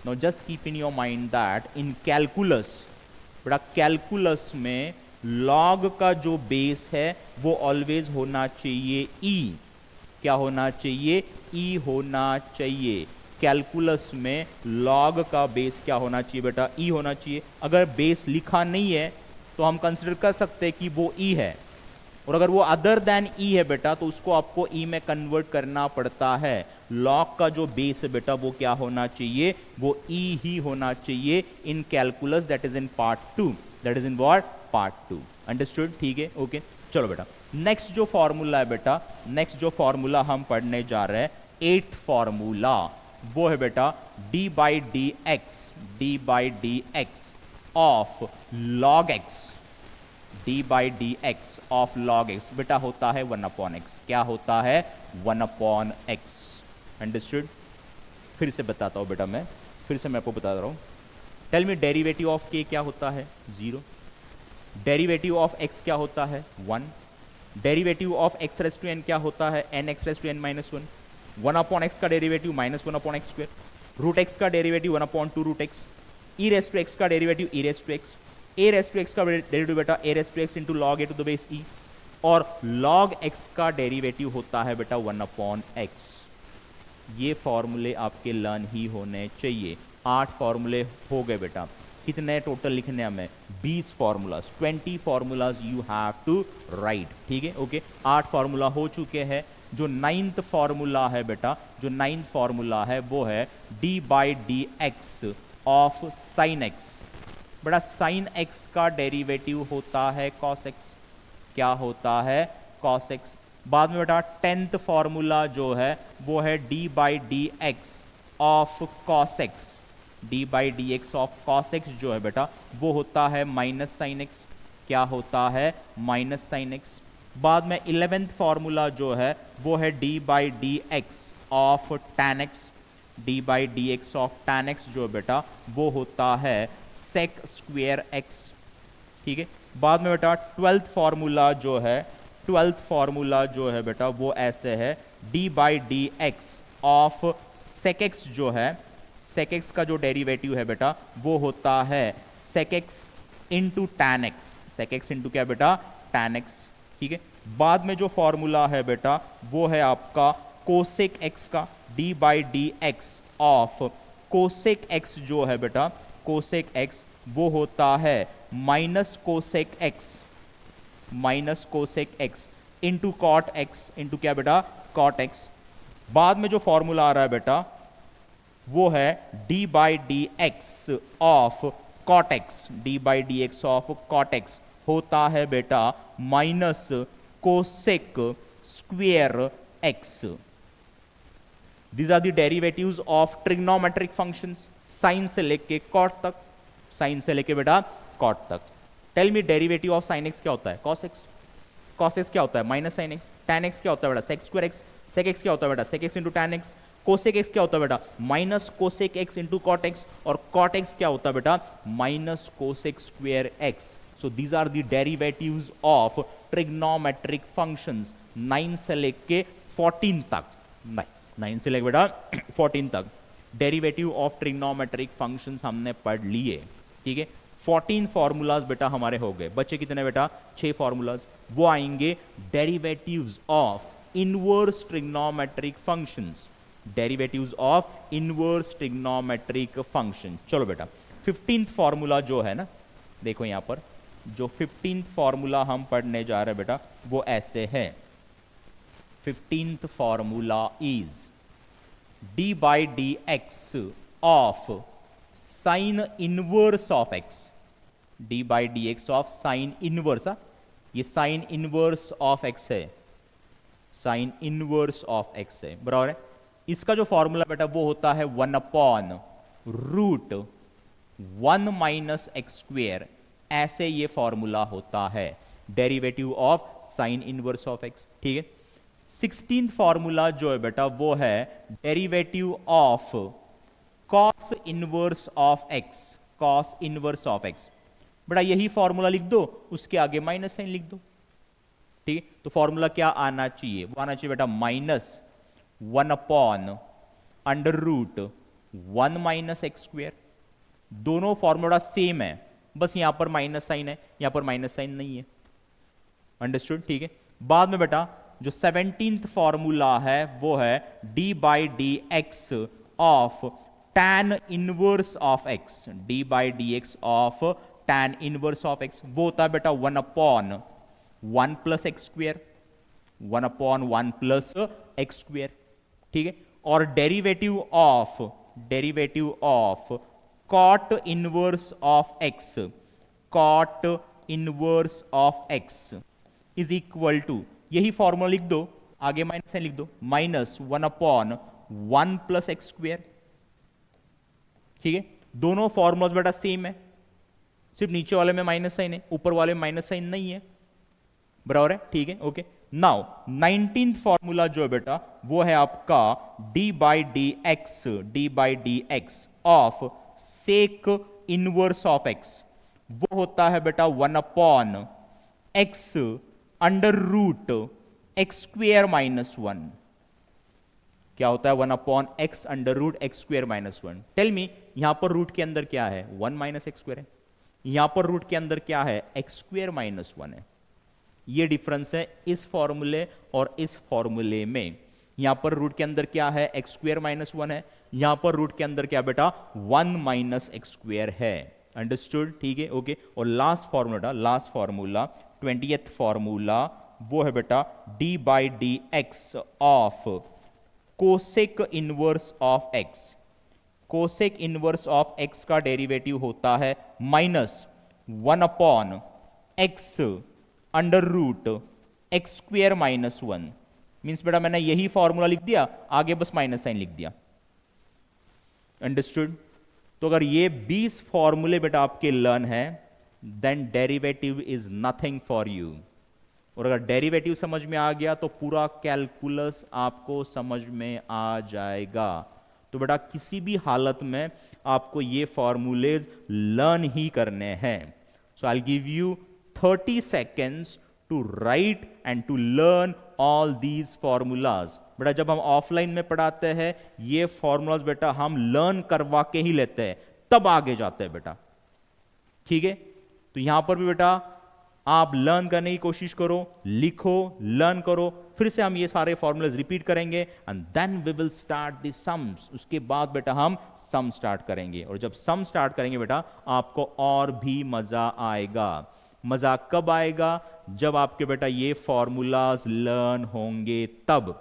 Now just keep in your mind that in calculus, बेटा calculus में लॉग का जो बेस है वो ऑलवेज होना चाहिए ई। क्या होना चाहिए ई होना चाहिए। कैलकुलस में लॉग का बेस क्या होना चाहिए बेटा ई होना चाहिए। अगर बेस लिखा नहीं है तो हम कंसिडर कर सकते हैं कि वो ई है, और अगर वो अदर देन ई है बेटा तो उसको आपको ई में कन्वर्ट करना पड़ता है। लॉग का जो बेस है बेटा वो क्या होना चाहिए, वो ई ही होना चाहिए in calculus, that is in part 2, that is in what part 2। Understood, ठीक है, ओके। चलो बेटा नेक्स्ट जो फॉर्मूला है बेटा, नेक्स्ट जो फॉर्मूला हम पढ़ने जा रहे हैं 8th फॉर्मूला, वो है बेटा D by D x of log x, d by D x of log x बेटा होता है 1 अपॉन एक्स। क्या होता है 1 अपॉन एक्स। अंडरस्टूड, फिर से बताता हूं बेटा, फिर से मैं आपको बता रहा हूं। टेल मी डेरिवेटिव ऑफ के क्या होता है 0, डेरिवेटिव ऑफ एक्स क्या होता है 1, derivative of x raise to N क्या होता है N X raise to N minus 1, 1 upon X का derivative minus 1 upon X square, root X का derivative 1 upon 2 root X, E raise to X का derivative E raise to X, A raise to X का derivative बेटा A raise to x into log A to the base E, और log x का derivative होता है बेटा 1 upon x. ये फॉर्मूले आपके लर्न ही होने चाहिए। 8 फॉर्मूले हो गए बेटा। कितने टोटल लिखने हमें 20 formulas, 20 formulas you have to write, ठीक है, ओके। 8 फॉर्मूला हो चुके हैं। जो 9th फॉर्मूला है बेटा, जो 9th फॉर्मूला है वो है d by D x of sine x. बेटा साइन एक्स का डेरिवेटिव होता है कॉस एक्स। क्या होता है कॉस एक्स। बाद में बेटा 10th फॉर्मूला जो है वो है d by D x of cos x. D by D x of cos x जो है बेटा वो होता है माइनस साइन एक्स। क्या होता है? Minus sine x. बाद में 11th फॉर्मूला जो है वो है d by D x of tan x. D by D x of tan x जो है बेटा वो होता है सेक स्क्वेयर एक्स। ठीक है। बाद में बेटा 12th फॉर्मूला जो है, 12th फॉर्मूला जो है बेटा वो ऐसे है, d by D x of sec x जो है, सेक एक्स का जो डेरिवेटिव है बेटा वो होता है sec x into tan x. Sec x into क्या बेटा? Tan x. ठीक है। बाद में जो फॉर्मूला है बेटा वो है आपका कोसेक एक्स का, d by D x of cosec x जो है बेटा, कोसेक एक्स वो होता है minus cosec x, minus cosec x into cot x, into क्या बेटा? Cot x. बाद में जो फॉर्मूला आ रहा है बेटा वो है d by D x of cot x. D by D x of cot x होता है बेटा minus cosec square x. These are the derivatives of trigonometric functions, sine से लेके कॉट तक, साइन से लेके बेटा कॉट तक। Tell me derivative of sine x क्या होता है? Cos x. कॉस एक्स क्या होता है? Minus sine x. Tan x क्या होता है बेटा? Sec square x. Sec x क्या होता है बेटा? Sec x into tan x. Cosec x क्या होता है बेटा? Minus cosec x into cot x. और कॉट एक्स क्या होता है बेटा? Minus cosec square x. So these are the derivatives of trigonometric functions 9 से लेके 14 तक। 9 से लेके बेटा 14 तक डेरिवेटिव ऑफ ट्रिग्नोमेट्रिक फंक्शंस हमने पढ़ लिए। ठीक है। 14 फॉर्मूलाज बेटा हमारे हो गए। बच्चे कितने बेटा? 6 फॉर्मूलाज। वो आएंगे derivatives of inverse trigonometric functions, derivatives of inverse trigonometric function. चलो बेटा 15th फॉर्मूला जो है ना, देखो यहां पर जो 15th फॉर्मूला हम पढ़ने जा रहे हैं बेटा वो ऐसे है। 15th formula is D by D x of sine inverse of x. D by D x of sine inverse, ये साइन इनवर्स ऑफ एक्स है, साइन इनवर्स ऑफ एक्स है, बराबर है। इसका जो फॉर्मूला बेटा वो होता है 1 upon root 1 minus x square. ऐसे ये फॉर्मूला होता है derivative of sine inverse of x. ठीक है। 16th फॉर्मूला जो है बेटा वो है derivative of cos inverse of x. Cos inverse of x बेटा यही फॉर्मूला लिख दो, उसके आगे माइनस साइन लिख दो। ठीक है। तो फॉर्मूला क्या आना चाहिए? वो आना चाहिए बेटा minus 1 upon under root 1 minus x square. दोनों फॉर्मूला सेम है, बस यहां पर माइनस साइन है, यहां पर माइनस साइन नहीं है। अंडरस्टूड? ठीक है। बाद में बेटा जो 17th फॉर्मूला है वो है d by D x of tan inverse of x. D by D x of tan inverse of x वो होता है बेटा 1 upon 1 plus x square, 1 upon 1 plus x square. ठीक है। और derivative of cot inverse of x, cot inverse of x is equal to, यही formula लिख दो, आगे माइनस साइन लिख दो, minus 1 upon 1 plus x square. ठीक है। दोनों फॉर्मूलाज बेटा सेम है, सिर्फ नीचे वाले में माइनस साइन है, ऊपर वाले में माइनस साइन नहीं है, बराबर है। ठीक है। ओके। नाउ 19th फॉर्मूला जो है बेटा वो है आपका d by D x of sec inverse of x. वो होता है बेटा 1 upon x under root x square minus 1। क्या होता है? 1 upon x under root x square minus 1। Tell me यहां पर रूट के अंदर क्या है? 1 माइनस एक्स स्क्वेयर है। यहां पर रूट के अंदर क्या है? एक्स स्क्वेयर माइनस 1 है। ये डिफरेंस है इस फॉर्मूले और इस फॉर्मूले में। यहां पर रूट के अंदर क्या है? एक्स स्क्वेयर माइनस 1 है। यहां पर रूट के अंदर क्या बेटा? 1 माइनस एक्स स्क्वेयर है। अंडरस्टूड? ठीक है। ओके। और लास्ट फॉर्मूला 20th फॉर्मूला वो है बेटा D by D x of cosec inverse of x. Cosec inverse of x का डेरिवेटिव होता है minus 1 upon x under root x square minus 1। Means बेटा मैंने यही फॉर्मूला लिख दिया, आगे बस माइनस साइन लिख दिया। अंडरस्टूड? तो अगर ये 20 फॉर्मूले बेटा आपके लर्न है, then derivative is nothing for you. और अगर डेरिवेटिव समझ में आ गया तो पूरा कैलकुलस आपको समझ में आ जाएगा। तो बेटा किसी भी हालत में आपको ये फॉर्मूलेज लर्न ही करने हैं। So I give you 30 seconds to write and to learn all these formulas. बेटा जब हम ऑफलाइन में पढ़ाते हैं ये फॉर्मूलाज बेटा हम लर्न करवा के ही लेते हैं, तब आगे जाते हैं बेटा, ठीक है। तो यहां पर भी बेटा आप लर्न करने की कोशिश करो, लिखो, लर्न करो, फिर से हम ये सारे फॉर्मूलेज रिपीट करेंगे and then we will start the sums. उसके बाद बेटा हम सम स्टार्ट करेंगे, और जब सम स्टार्ट करेंगे बेटा आपको और भी मजा आएगा। मजा कब आएगा? जब आपके बेटा ये फॉर्मूलाज लर्न होंगे तब।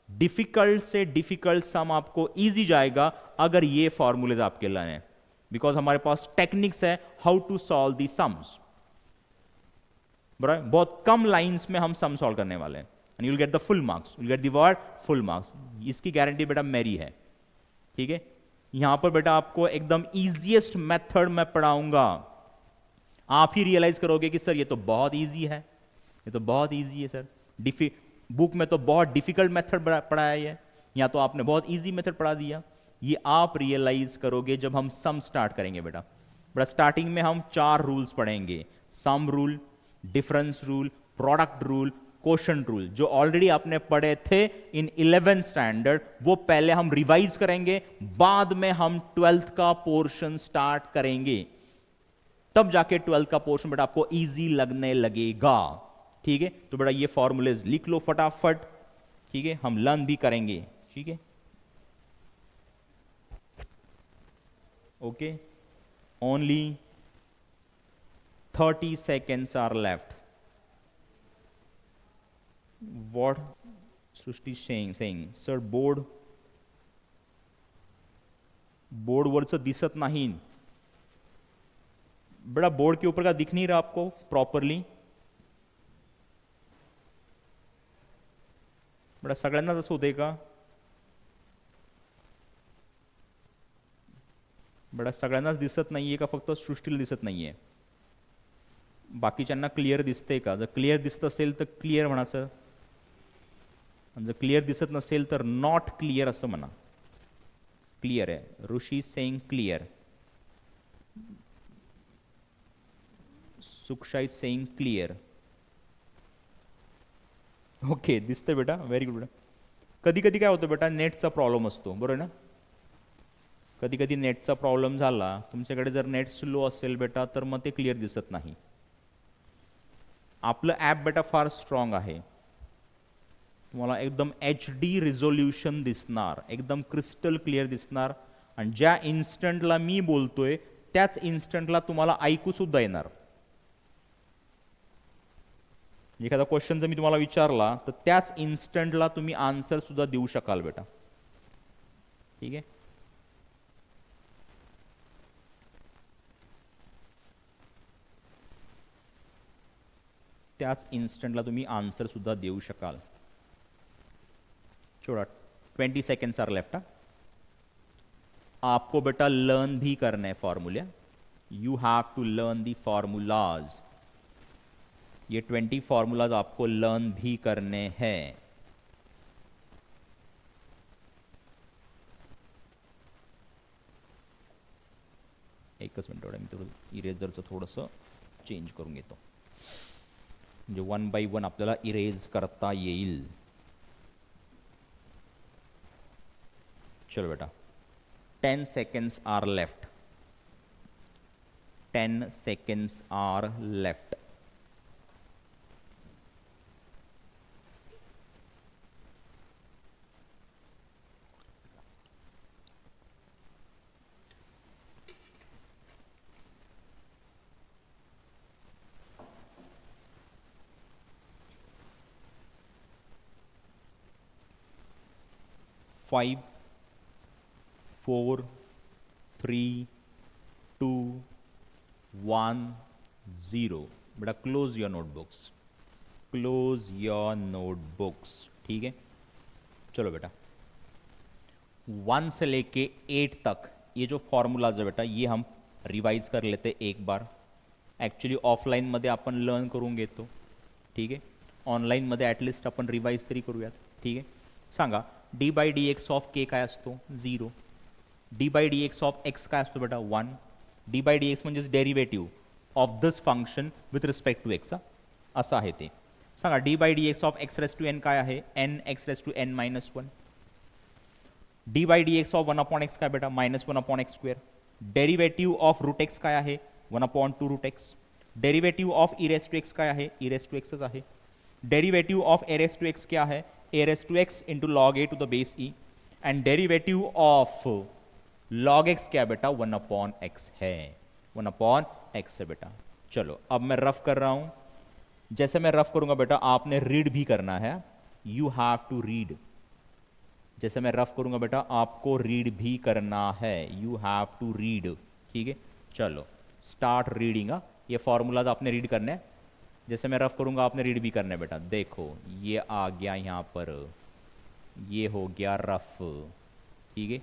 डिफिकल्ट से डिफिकल्ट सम आपको इजी जाएगा अगर ये फॉर्मूलेज आपके लर्न है, बिकॉज हमारे पास टेक्निक्स है how to solve the sums. बराबर, बहुत कम लाइंस में हम सम सॉल्व करने वाले हैं and you will get the full marks, you will get the word full marks. इसकी गारंटी बेटा मेरी है, ठीक है। यहां पर बेटा आपको एकदम इजीएस्ट मेथड मैं पढ़ाऊंगा, आप ही रियलाइज करोगे कि सर ये तो बहुत इजी है, ये तो बहुत इजी है सर। बुक में तो बहुत डिफिकल्ट मेथड पढ़ाया है, या तो आपने बहुत इजी मेथड पढ़ा दिया। ये आप रियलाइज करोगे जब हम सम स्टार्ट करेंगे बेटा। बेटा स्टार्टिंग में हम 4 रूल्स पढ़ेंगे, sum rule, difference rule, product rule, quotient rule, जो ऑलरेडी आपने पढ़े थे इन 11th स्टैंडर्ड, वो पहले हम रिवाइज करेंगे, बाद में हम 12th का पोर्शन स्टार्ट करेंगे, तब जाके 12th का पोर्शन बेटा आपको इजी लगने लगेगा, ठीक है। तो बेटा ये फॉर्मूलेज लिख लो फटाफट, ठीक है, हम लर्न भी करेंगे, ठीक है। Okay, only 30 seconds are left. What Srushti saying? Sir, board वरचं दिसत नाही। बड़ा बोर्ड के ऊपर का दिख नहीं रहा आपको प्रॉपरली? बड़ा सगळ्यांना तसं होतंय का? बड़ा सगळ्यांनाच दिसत नाहीये का फक्त सृष्टीला दिसत नाहीये? बाकीच्यांना क्लिअर दिसते का? जर क्लिअर दिसत असेल तर क्लिअर म्हणायचं, जर क्लिअर दिसत नसेल तर नॉट क्लिअर असं म्हणा। क्लिअर आहे, ऋषी सेइंग क्लिअर, सुक्षाई सेइंग क्लिअर। ओके, दिसतंय बेटा, व्हेरी गुड बेटा। कधी कधी काय होतं बेटा, नेटचा प्रॉब्लेम असतो, बरोबर ना। कधी कधी नेटचा प्रॉब्लेम झाला, तुमच्याकडे जर नेट स्लो असेल बेटा तर मग ते क्लिअर दिसत नाही। आपलं ॲप बेटा फार स्ट्रॉंग आहे, तुम्हाला एकदम HD रिझोल्यूशन दिसणार, एकदम क्रिस्टल क्लिअर दिसणार, आणि ज्या इन्स्टंटला मी बोलतोय त्याच इन्स्टंटला तुम्हाला ऐकू सुद्धा येणार। एखादा क्वेश्चन जर मी तुम्हाला विचारला तर त्याच इन्स्टंटला तुम्ही आन्सर सुद्धा देऊ शकाल बेटा, ठीक आहे। त्याच इन्स्टंटला तुम्ही आन्सर सुद्धा देऊ शकाल। छोड़ा 20 सेकेंड्स आर लेफ्ट। आपको बेटा लर्न भी करना है formula, you have to learn the formulas. ये 20 फॉर्मूलाज आपको लर्न भी करने हैं। एकच मिनिट मी थोडं इरेजरचं थोडंसं चेंज करून घेतो, म्हणजे 1 by 1 आपल्याला इरेज करता येईल। चलो बेटा, 10 seconds are left, 10 seconds are left। Five 4 3 2 1 0। बेटा close your notebooks, close your notebooks, ठीक है। चलो बेटा 1 से लेके 8 तक ये जो फॉर्म्युलाज आहे बेटा ये हम रिवाइज कर लेते एक बार. ॲक्च्युली ऑफलाईनमध्ये आपण लर्न करून घेतो. ठीक आहे, ऑनलाईनमध्ये ॲटलिस्ट आपण रिवाइज तरी करूयात. ठीक आहे, सांगा D by D x of K काय असतो 0. D by D x of X काय असतो बेटा 1. डी बाय डी एक्स म्हणजेच derivative of this function with respect to X. असं आहे ते. सांगा D by D x of x raise to N काय आहे N X raise to N minus 1. D by D x of 1 upon X काय बेटा minus 1 upon x square. Derivative of root x काय आहे 1 upon 2 root x. Derivative of E raise to x काय आहे e raise to एक्सच आहे. Derivative of a raise to x क्या है ए raise to x into log A to the base e. And derivative of log x क्या बेटा 1 upon x है. 1 upon x है बेटा. चलो अब मैं रफ कर रहा हूं. जैसे मैं रफ करूंगा बेटा आपने रीड भी करना है. You have to read. जैसे मैं रफ करूंगा बेटा आपको रीड भी करना है. You have to read. ठीक है, चलो स्टार्ट रीडिंग. ये फॉर्मूलाज आपने रीड करने हैं. जैसे मैं रफ करूंगा आपने रीड भी करना है बेटा. देखो ये आ गया यहां पर, ये हो गया रफ. ठीक है,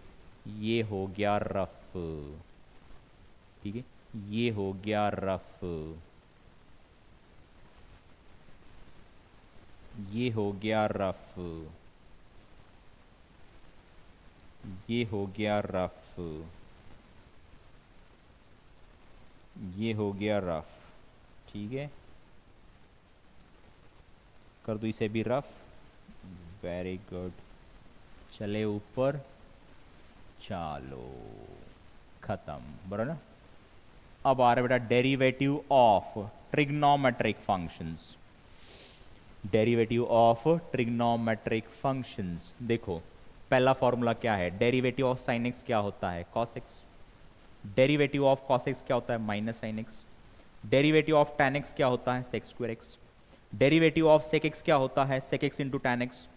ये हो गया रफ. ठीक है, ये हो गया रफ. ये हो गया रफ. ये हो गया रफ. ये हो गया रफ. ठीक है, कर दो इसे भी रफ. Very good. चले ऊपर. चलो खत्म. बराबर ना. अब आ रहा है बेटा derivative of trigonometric functions. Derivative of trigonometric functions. देखो पहला फॉर्मूला क्या है. डेरिवेटिव ऑफ साइन एक्स क्या होता है cos x. Derivative of cos x क्या होता है minus sine x. Derivative of tan x क्या होता है sec square x. Derivative of sec x क्या होता है sec x into tan x.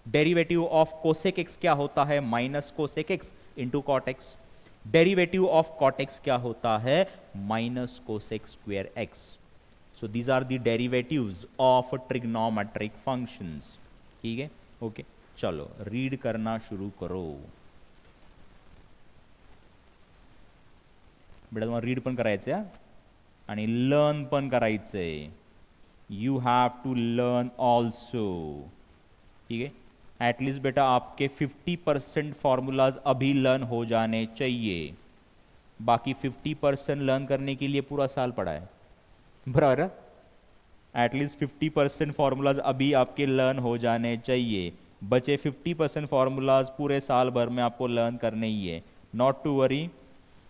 Derivative of cosec x क्या होता है minus cosec x into cot x. Derivative of cot x क्या होता है minus cosec square x. So these are the derivatives of trigonometric functions. ठीक है, okay. चलो read करना शुरू करो बेटा. तुम्हाला रीड पण करायचंय आणि लर्न पण करायचंय. You have to learn also. ठीक है, एटलीस्ट बेटा आपके 50% फॉर्मूलाज अभी लर्न हो जाने चाहिए. बाकी 50% लर्न करने के लिए पूरा साल पड़ा है. बराबर. एटलीस्ट 50% फॉर्मूलाज अभी आपके लर्न हो जाने चाहिए. बचे 50% फॉर्मूलाज पूरे साल भर में आपको लर्न करने ही है. Not to worry,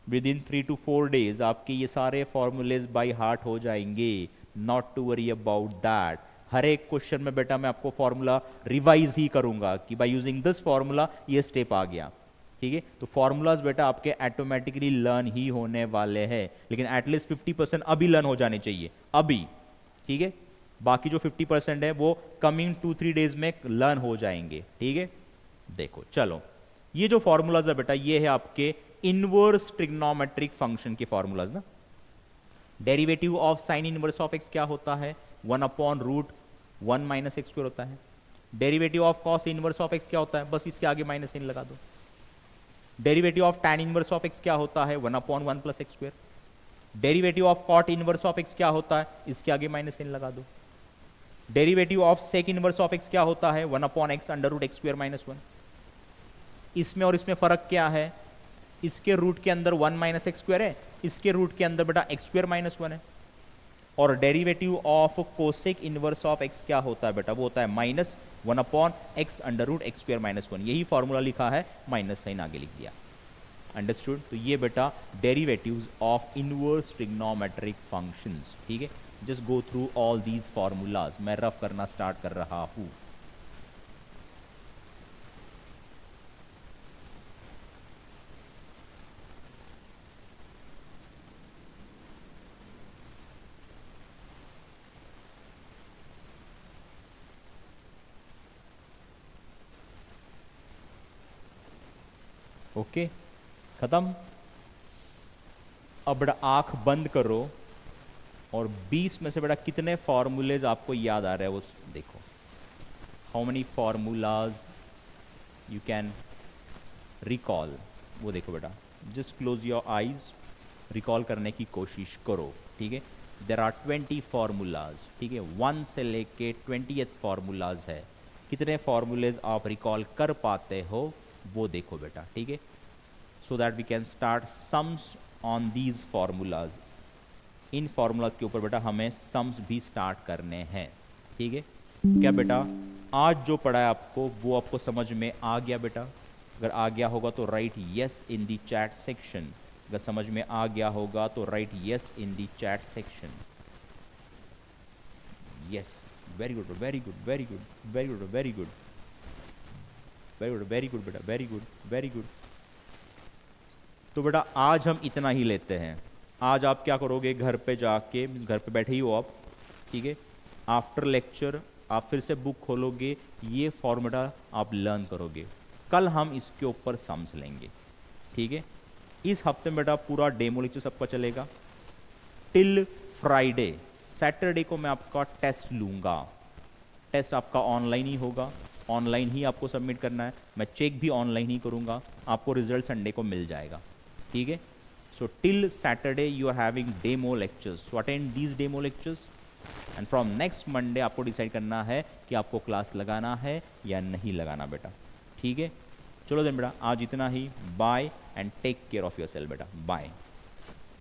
within 3 to 4 days आपके ये सारे फॉर्मूलेज बाई हार्ट हो जाएंगे. Not to worry about that. हर एक क्वेश्चन में बेटा मैं आपको फॉर्मूला रिवाइज ही करूंगा कि बाय यूजिंग दिस फॉर्मूला ये स्टेप आ गया. ठीक है, तो फॉर्मूलाज बेटा आपके ऑटोमेटिकली लर्न ही होने वाले हैं. लेकिन एटलीस्ट 50% अभी लर्न हो जाने चाहिए अभी. ठीक है, बाकी जो 50% है वो कमिंग 2-3 days में लर्न हो जाएंगे. ठीक है, देखो चलो ये जो फॉर्मूलाज है बेटा ये है आपके इनवर्स ट्रिग्नोमेट्रिक फंक्शन के फॉर्मूलाज ना. Derivative of sine inverse of x क्या होता है 1 upon root 1 minus x square होता है. Derivative of cos inverse of x क्या होता है बस इसके आगे माइनस इन लगा दो. Derivative of tan inverse of x क्या होता है 1 upon 1 plus x square. Derivative of cot inverse of x क्या होता है इसके आगे माइनस इन लगा दो. Derivative of sec inverse of x क्या होता है 1 upon x under root x square minus 1. इसमें और इसमें फर्क क्या है. इसके रूट के अंदर 1 माइनस एक्स स्क्वायर है, इसके रूट के अंदर बेटा एक्स स्क्वायर माइनस 1 है. और derivative of cosec inverse of x क्या होता है बेटा वो होता है minus 1 upon x under root x square minus 1. यही फॉर्मूला लिखा है माइनस साइन आगे लिख दिया. अंडरस्टूड. तो ये बेटा derivatives of inverse trigonometric functions. ठीक है, just go through all these formulas. मैं रफ करना स्टार्ट कर रहा हूं. ओके खत्म. अब बेटा आंख बंद करो और 20 में से बेटा कितने फॉर्मूलेज आपको याद आ रहे हैं वो देखो. How many formulas you can recall वो देखो बेटा. Just close your eyes, recall करने की कोशिश करो, ठीक है। देर आर 20 फार्मूलाज, ठीक है, 1 से लेके 20th फार्मूलाज है। कितने फार्मूलेज आप रिकॉल कर पाते हो वो देखो बेटा, ठीक है। So that we can start sums on these formulas. इन फार्मूलाज के ऊपर बेटा हमें सम्स भी स्टार्ट करने हैं, ठीक है। क्या बेटा आज जो पढ़ा है आपको वो आपको समझ में आ गया बेटा? अगर आ गया होगा तो write yes in the chat section. अगर समझ में आ गया होगा तो write yes in the chat section. Yes, very good, very good, very good, very good, very good, very good, very good बेटा, वेरी गुड, वेरी गुड। तो बेटा आज हम इतना ही लेते हैं। आज आप क्या करोगे, घर पे जाके, घर पे बैठे ही हो आप, ठीक है, आफ्टर लेक्चर आप फिर से बुक खोलोगे, ये फॉर्मूला आप लर्न करोगे। कल हम इसके ऊपर सम्स लेंगे, ठीक है। इस हफ्ते में बेटा पूरा डेमो लेक्चर सबका चलेगा टिल फ्राइडे। सैटरडे को मैं आपका टेस्ट लूँगा। टेस्ट आपका ऑनलाइन ही होगा, ऑनलाइन ही आपको सबमिट करना है। मैं चेक भी ऑनलाइन ही करूँगा, आपको रिजल्ट संडे को मिल जाएगा, ठीक है। So till Saturday you are having demo lectures, so attend these demo lectures and from next Monday आपको डिसाइड करना है कि आपको क्लास लगाना है या नहीं लगाना बेटा, ठीक है। चलो देन बेटा आज इतना ही। Bye and take care of yourself बेटा, बाय।